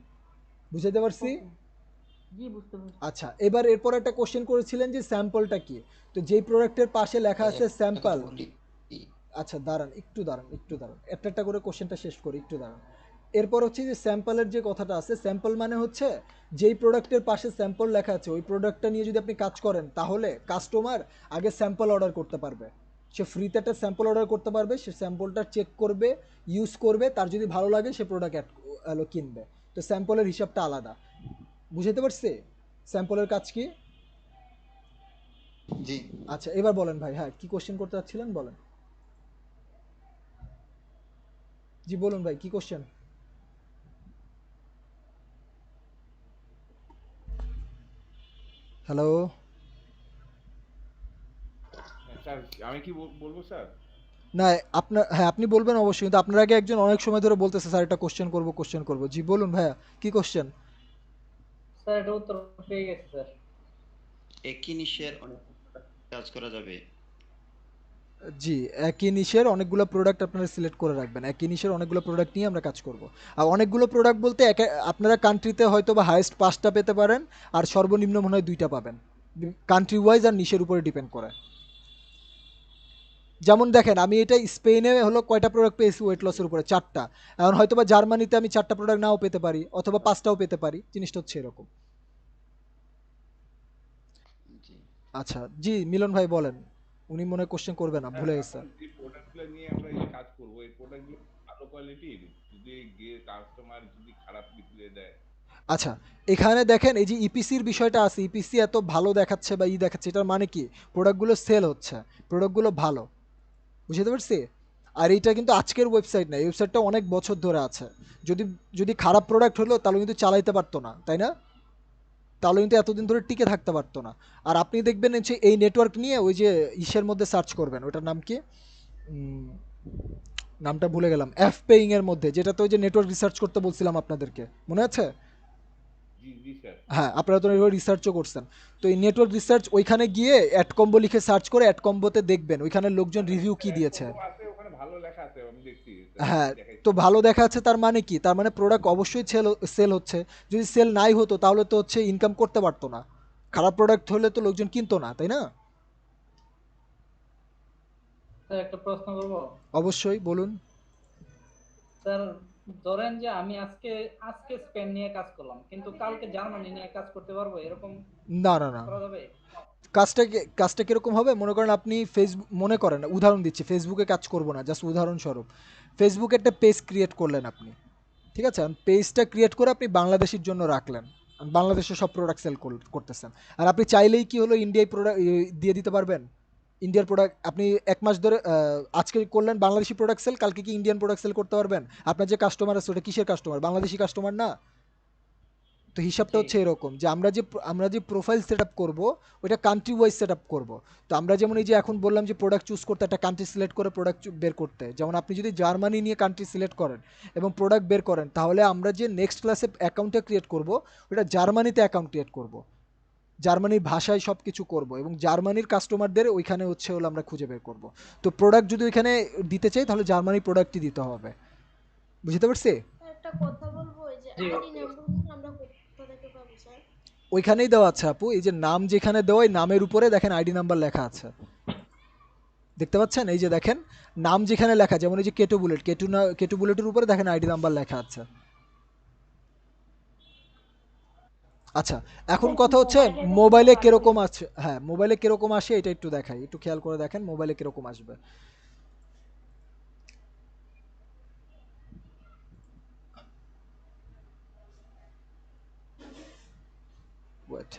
বুঝতে পারছি? জি বুঝতে পারছি। আচ্ছা, এবার এরপর একটা কোশ্চেন করেছিলেন যে স্যাম্পলটা কি, তো যেই প্রোডাক্টের পাশে লেখা আছে স্যাম্পল। আচ্ছা দাঁড়ান একটু একটা করে কোশ্চেনটা শেষ করি, একটু দাঁড়ান। এরপর হচ্ছে যে স্যাম্পলের যে কথাটা আছে, স্যাম্পল মানে হচ্ছে যেই প্রোডাক্টের পাশে স্যাম্পল লেখা আছে ওই প্রোডাক্টটা নিয়ে যদি আপনি কাজ করেন তাহলে কাস্টমার আগে স্যাম্পল অর্ডার করতে পারবে। সে ফ্রিতে একটা স্যাম্পল অর্ডার করতে পারবে, সে স্যাম্পলটা চেক করবে, ইউজ করবে, তার যদি ভালো লাগে সে প্রোডাক্ট কিনবে। তো স্যাম্পলের হিসাবটা আলাদা। বুঝতে পারছি স্যাম্পলের কাজ কি? জি আচ্ছা এবার বলেন ভাই, হ্যাঁ কি কোশ্চেন করতে চাচ্ছিলেন বলেন। জি বলুন ভাই কি কোশ্চেন? হ্যালো স্যার আমি কি বলবো স্যার? না আপনার, হ্যাঁ আপনি বলবেন অবশ্যই, কিন্তু আপনার আগে একজন অনেক সময় ধরে বলতেছে স্যার এটা কোশ্চেন করব। জি বলুন ভাইয়া কি কোশ্চেন? স্যার এটা উত্তর পেয়ে গেছে স্যার। একই নিশের অনেক কাজ করা যাবে। জি, একই নিশের অনেকগুলো প্রোডাক্ট আপনারা সিলেক্ট করে রাখবেন, একই নিশের অনেকগুলো প্রোডাক্ট নিয়ে আমরা কাজ করব। আর অনেকগুলো প্রোডাক্ট বলতে আপনারা কান্ট্রিতে হয়তো বা হাইয়েস্ট 5টা পেতে পারেন আর সর্বনিম্ন মনে হয় 2টা পাবেন, কান্ট্রি ওয়াইজ আর নিশের উপরে ডিপেন্ড করে। যেমন দেখেন আমি এটা স্পেনে হলো কয়টা প্রোডাক্ট পেয়েছি ওয়েট লসের উপরে 4টা। এখন হয়তো বা জার্মানিতে আমি 4টা প্রোডাক্ট নাও পেতে পারি অথবা 5টাও পেতে পারি, জিনিসটা হচ্ছে এরকম। জি আচ্ছা জি মিলন ভাই বলেন, উনি মনে হয় কোশ্চেন করবে না, ভুলে গেছে। এখন যে প্রোডাক্টগুলো নিয়ে আমরা এই কাজ করবো, এই প্রোডাক্টগুলো ভালো কোয়ালিটির, যদি গিয়ে কাস্টমার যদি খারাপ রিপ্লাই দেয়? আচ্ছা এখানে দেখেন এই যে ইপিসির বিষয়টা আছে, ইপিসি এত ভালো দেখাচ্ছে বা দেখাচ্ছে, এটার মানে কি প্রোডাক্টগুলো সেল হচ্ছে, প্রোডাক্টগুলো ভালো, বুঝতে পারছি। আর এইটা কিন্তু আজকের ওয়েবসাইট না, এই ওয়েবসাইটটা অনেক বছর ধরে আছে। যদি যদি খারাপ প্রোডাক্ট হলো তাহলে কিন্তু চালাইতে পারতো না, তাই না? তাহলে কিন্তু এতদিন ধরে টিকে থাকতে পারতো না। আর আপনি দেখবেন হচ্ছে এই নেটওয়ার্ক নিয়ে ওই যে ইসের মধ্যে সার্চ করবেন, ওটার নাম কি, উম, নামটা ভুলে গেলাম, এফ পেইং এর মধ্যে, যেটা তো ওই যে নেটওয়ার্ক রিসার্চ করতে বলছিলাম আপনাদেরকে, মনে আছে? জি জি স্যার। হ্যাঁ আপনারা তো রিসার্চও করছেন। তো এই নেটওয়ার্ক রিসার্চ ওইখানে গিয়ে অ্যাড কম্বো লিখে সার্চ করে অ্যাড কম্বোতে দেখবেন ওইখানে লোকজন রিভিউ কি দিয়েছে। আছে ওখানে ভালো লেখা আছে, আমি দেখছি হ্যাঁ দেখাইছি। তো ভালো দেখা আছে তার মানে কি, তার মানে প্রোডাক্ট অবশ্যই সেল হচ্ছে। যদি সেল নাই হতো তাহলে তো হচ্ছে ইনকাম করতে পারতো না, খারাপ প্রোডাক্ট হলে তো লোকজন কিনতো না, তাই না? স্যার একটা প্রশ্ন করবো? অবশ্যই বলুন। স্যার ধরেন যে আমি আজকে আজকে স্পেন নিয়ে কাজ করলাম, কিন্তু কালকে জার্মানি নিয়ে কাজ করতে পারবো, এরকম না না না, করা যাবে? কাজটা কিরকম হবে মনে করেন, আপনি ফেসবুক, মনে করেন উদাহরণ দিচ্ছি, ফেসবুকে কাজ করবো না, জাস্ট উদাহরণস্বরূপ ফেসবুকে একটা পেজ ক্রিয়েট করলেন আপনি, ঠিক আছে? পেজটা ক্রিয়েট করে আপনি বাংলাদেশের জন্য রাখলেন, বাংলাদেশে সব প্রোডাক্ট সেল করতেছেন। আর আপনি চাইলেই কি হলো ইন্ডিয়ায় প্রোডাক্ট দিয়ে দিতে পারবেন, ইন্ডিয়ার প্রোডাক্ট আপনি 1 মাস ধরে আজকে করলেন বাংলাদেশি প্রোডাক্ট সেল, কালকে কি ইন্ডিয়ান প্রোডাক্ট সেল করতে পারবেন? আপনার যে কাস্টমার আছে ওটা কিসের কাস্টমার, বাংলাদেশি কাস্টমার না? তো হিসাবটা জি। হচ্ছে এরকম যে আমরা যে প্রোফাইল সেট আপ করবো ওইটা কান্ট্রি ওয়াইজ সেট আপ করবো। তো আমরা যেমন এই যে এখন বললাম যে প্রোডাক্ট চুজ করতে, একটা কান্ট্রি সিলেক্ট করে প্রোডাক্ট বের করতে, যেমন আপনি যদি জার্মানি নিয়ে কান্ট্রি সিলেক্ট করেন এবং প্রোডাক্ট বের করেন, তাহলে আমরা যে নেক্সট ক্লাসে অ্যাকাউন্টটা ক্রিয়েট করব ওটা জার্মানিতে অ্যাকাউন্ট ক্রিয়েট করব, জার্মানির ভাষায় সব কিছু করব এবং জার্মানির কাস্টমারদের ওইখানে হচ্ছে হলো আমরা খুঁজে বের করব। তো প্রোডাক্ট যদি ওইখানে দিতে চাই তাহলে জার্মানির প্রোডাক্টই দিতে হবে, বুঝতে পারছি? একটা কথা বলবো, এই যে জি। আইডি নাম্বারগুলো আমরা কোথা থেকে পাবো স্যার? ওইখানেই দেওয়া আছে আপু, এই যে নাম যেখানে দেওয়া ওই নামের উপরে দেখেন আইডি নাম্বার লেখা আছে, দেখতে পাচ্ছেন? এই যে দেখেন নাম যেখানে লেখা, যেমন এই যে কেটু বুলেট, কেটু বুলেটের উপরে দেখেন আইডি নাম্বার লেখা আছে। আচ্ছা এখন কথা হচ্ছে মোবাইলে কিরকম আছে, হ্যাঁ মোবাইলে কিরকম আসে এটা একটু দেখাই, একটু খেয়াল করে দেখেন মোবাইলে কিরকম আসবে। ওয়েট,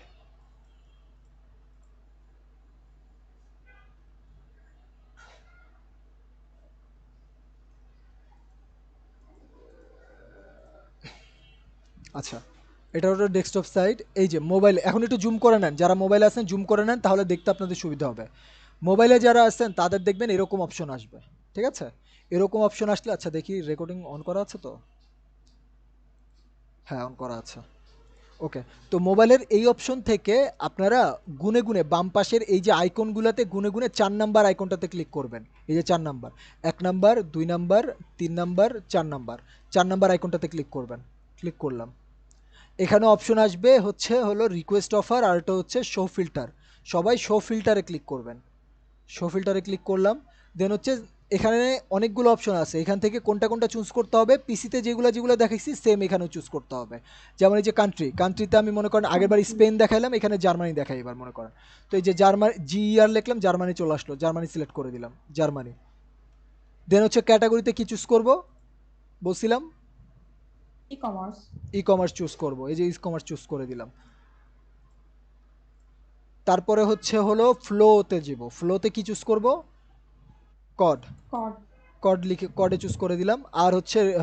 আচ্ছা এটা হলো ডেস্কটপ সাইট। এই যে মোবাইল, এখন একটু জুম করে নেন, যারা মোবাইলে আছেন জুম করে নেন, তাহলে দেখতে আপনাদের সুবিধা হবে। মোবাইলে যারা আছেন তাদের দেখবেন এরকম অপশন আসবে, ঠিক আছে? এরকম অপশন আসলে, আচ্ছা দেখি রেকর্ডিং অন করা আছে তো, হ্যাঁ অন করা আছে, ওকে। তো মোবাইলের এই অপশন থেকে আপনারা গুনে গুনে বাম পাশের এই যে আইকনগুলোতে গুনে গুনে 4 নাম্বার আইকনটাতে ক্লিক করবেন, এই যে 4 number, 1 number 2 number 3 number 4 number আইকনটাতে ক্লিক করবেন। ক্লিক করলাম, এখানে অপশন আসবে হলো রিকোয়েস্ট অফার, আর এটা হচ্ছে শো ফিল্টার। সবাই শো ফিল্টারে ক্লিক করবেন। শো ফিল্টারে ক্লিক করলাম, দেন হচ্ছে এখানে অনেকগুলো অপশন আছে, এখান থেকে কোনটা কোনটা চুজ করতে হবে, পিসিতে যেগুলো দেখাইছি সেম এখানেও চুজ করতে হবে। যেমন এই যে কান্ট্রিতে আমি মনে করেন আগেরবার স্পেন দেখাইলাম, এখানে জার্মানি দেখাই এবার মনে করেন। তো এই যে জার্মানি GER লিখলাম, জার্মানি চলে আসলো, জার্মানি সিলেক্ট করে দিলাম, জার্মানি। দেন হচ্ছে ক্যাটাগরিতে কি চুজ করব বলছিলাম, e commerce. E commerce choose করব, এই যে ই কমার্স চুজ করে দিলাম। তারপরে হলো ফ্লোতে যাব, ফ্লোতে কি চুজ করব, কড, কড। কডে চুজ করে দিলাম। আর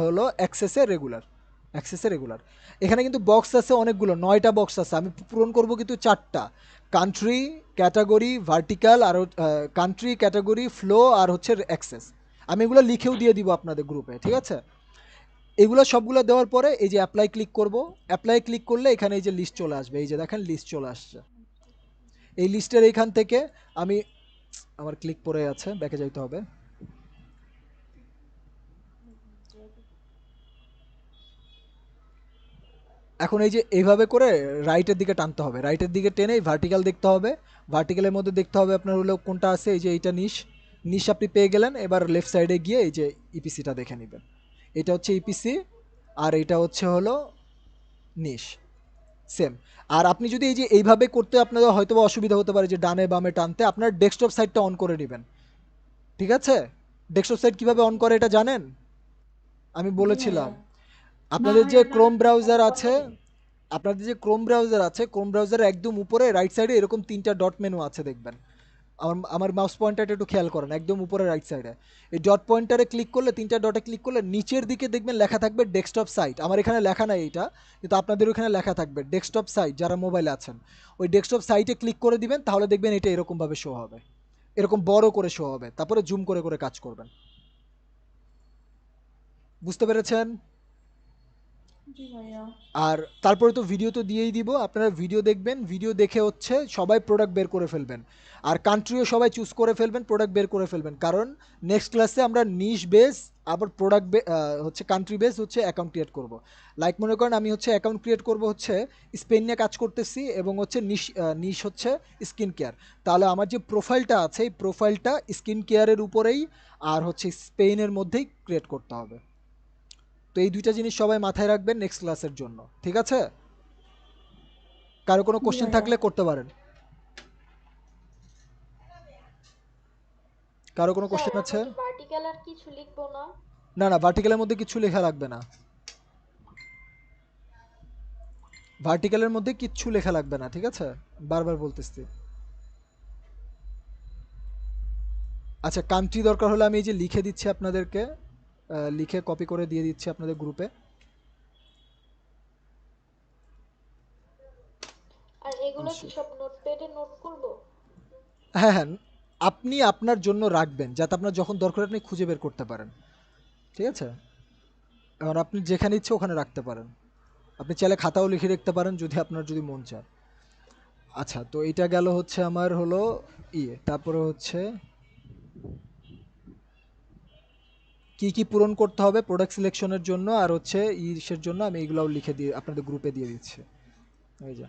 হলো অ্যাক্সেসে রেগুলার। এখানে কিন্তু বক্স আছে অনেকগুলো, 9টা বক্স আছে, আমি পূরণ করব কিন্তু 4টা, কান্ট্রি, ক্যাটাগরি, ভার্টিক্যাল, আর কান্ট্রি, ক্যাটাগরি, ফ্লো, আর হচ্ছে অ্যাক্সেস। আমি এগুলো লিখেও দিয়ে দিব আপনাদের গ্রুপে, ঠিক আছে? এগুলো সবগুলো দেওয়ার পরে এই যে অ্যাপ্লাই ক্লিক করব, অ্যাপ্লাই ক্লিক করলে এখানে এই যে লিস্ট চলে আসবে, এই যে দেখেন লিস্ট চলে আসছে। এই লিস্টের এইখান থেকে আমার ক্লিক পড়ে আছে, ব্যাকে যাইতে হবে। এখন এই যে এইভাবে করে রাইটের দিকে টানতে হবে, রাইটের দিকে টেনে ভার্টিক্যাল দেখতে হবে, ভার্টিক্যালের মধ্যে দেখতে হবে আপনার হলো কোনটা আছে, এই যে এইটা নিশ, নিশ আপনি পেয়ে গেলেন। এবার লেফট সাইডে গিয়ে এই যে ইপিসিটা দেখে নেবেন, এটা হচ্ছে ইপিসি আর এটা হচ্ছে হলো নিশ, সেম। আর আপনি যদি এই যে এইভাবে করতে আপনাদের হয়তো বা অসুবিধা হতে পারে যে ডানে বামে টানতে, আপনার ডেস্কটপ সাইটটা অন করে নেবেন, ঠিক আছে? ডেস্কটপ সাইট কিভাবে অন করে এটা জানেন? আমি বলেছিলাম আপনাদের যে ক্রোম ব্রাউজার আছে, ক্রোম ব্রাউজারের একদম উপরে রাইট সাইডে এরকম 3টা ডট মেনু আছে দেখবেন। আমার মাউস পয়েন্টারটা একটু খেয়াল করেন, একদম উপরে রাইট সাইডে এই ডট পয়েন্টারে ক্লিক করলে, 3টা ডটে ক্লিক করলে নিচের দিকে দেখবেন লেখা থাকবে ডেস্কটপ সাইট। আমার এখানে লেখা নাই এটা, কিন্তু আপনাদের ওখানে লেখা থাকবে ডেস্কটপ সাইট। যারা মোবাইলে আছেন ওই ডেস্কটপ সাইটে ক্লিক করে দিবেন, তাহলে দেখবেন এটা এরকমভাবে শো হবে, এরকম বড় করে শো হবে, তারপরে জুম করে করে কাজ করবেন। বুঝতে পেরেছেন? জি ভাইয়া। আর তারপরে তো ভিডিও তো দিয়েই দিব, আপনারা ভিডিও দেখবেন, ভিডিও দেখে হচ্ছে সবাই প্রোডাক্ট বের করে ফেলবেন, আর কান্ট্রিও সবাই চুজ করে ফেলবেন, প্রোডাক্ট বের করে ফেলবেন। কারণ নেক্সট ক্লাসে আমরা নিশ বেস আবার প্রোডাক্ট হচ্ছে কান্ট্রি বেস হচ্ছে অ্যাকাউন্ট ক্রিয়েট করব। লাইক মনে করেন আমি হচ্ছে অ্যাকাউন্ট ক্রিয়েট করব হচ্ছে স্পেন নিয়ে কাজ করতেছি, এবং হচ্ছে নিশ হচ্ছে স্কিন কেয়ার। তাহলে আমার যে প্রোফাইলটা আছে এই প্রোফাইলটা স্কিন কেয়ারের উপরেই আর হচ্ছে স্পেনের মধ্যেই ক্রিয়েট করতে হবে। তো এই দুইটা জিনিস সবাই মাথায় রাখবেন নেক্সট ক্লাসের জন্য, ঠিক আছে? কারো কোনো কোশ্চেন থাকলে করতে পারেন। কারো কোনো কোশ্চেন আছে? ভার্টিক্যাল আর কিছু লিখবো না? না না, ভার্টিক্যালের মধ্যে কিছু লেখা লাগবে না, ভার্টিক্যালের মধ্যে কিচ্ছু লেখা লাগবে না, ঠিক আছে? বারবার বলতেছি। আচ্ছা, কান্ট্রি দরকার হলে আমি এই যে লিখে দিচ্ছি আপনাদেরকে, লিখে কপি করে দিয়ে দিচ্ছি আপনাদের গ্রুপে। আর এগুলো কি সব নোটপ্যাডে নোট করব? হ্যাঁ হ্যাঁ, আপনি আপনার জন্য রাখবেন যাতে আপনার যখন দরকার আপনি খুঁজে বের করতে পারেন, ঠিক আছে? এবার আপনি যেখানে ইচ্ছে ওখানে রাখতে পারেন, আপনি চাইলে খাতাও লিখে রাখতে পারেন যদি মন চায়। আচ্ছা, তো এটা গেল হচ্ছে আমার হলো তারপরে হচ্ছে কি কি পূরণ করতে হবে প্রোডাক্ট সিলেকশনের জন্য আর হচ্ছে ইসের জন্য, আমি এগুলাও লিখে দিয়ে আপনাদের গ্রুপে দিয়ে দিচ্ছি। এই যে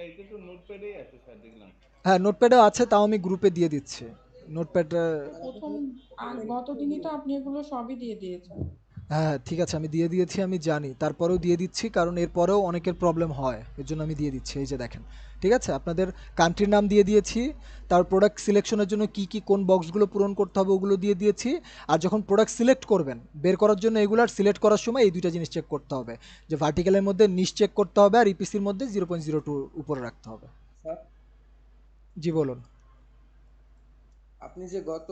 এইটা তো নোটপ্যাডেই আছে স্যার, দেখলাম। হ্যাঁ, নোটপ্যাডও আছে, তাও আমি গ্রুপে দিয়ে দিচ্ছি নোটপ্যাডটা। গত দিনই তো আপনি এগুলো সবই দিয়ে দিয়েছেন। হ্যাঁ ঠিক আছে, আমি দিয়ে দিয়েছি, আমি জানি, তারপরেও দিয়ে দিচ্ছি কারণ এরপরেও অনেকের প্রবলেম হয়, এর জন্য আমি দিয়ে দিচ্ছি। এই যে দেখেন, ঠিক আছে, আপনাদের কান্ট্রির নাম দিয়ে দিয়েছি, তার প্রোডাক্ট সিলেকশনের জন্য কি কি কোন বক্সগুলো পূরণ করতে হবে ওগুলো দিয়ে দিয়েছি। আর যখন প্রোডাক্ট সিলেক্ট করবেন বের করার জন্য এগুলার সিলেক্ট করার সময় এই দুইটা জিনিস চেক করতে হবে, যে ভার্টিক্যালের মধ্যে নিচ চেক করতে হবে আর ইপিসির মধ্যে 0.02 উপরে রাখতে হবে। স্যার, জি বলুন। আপনি যে গত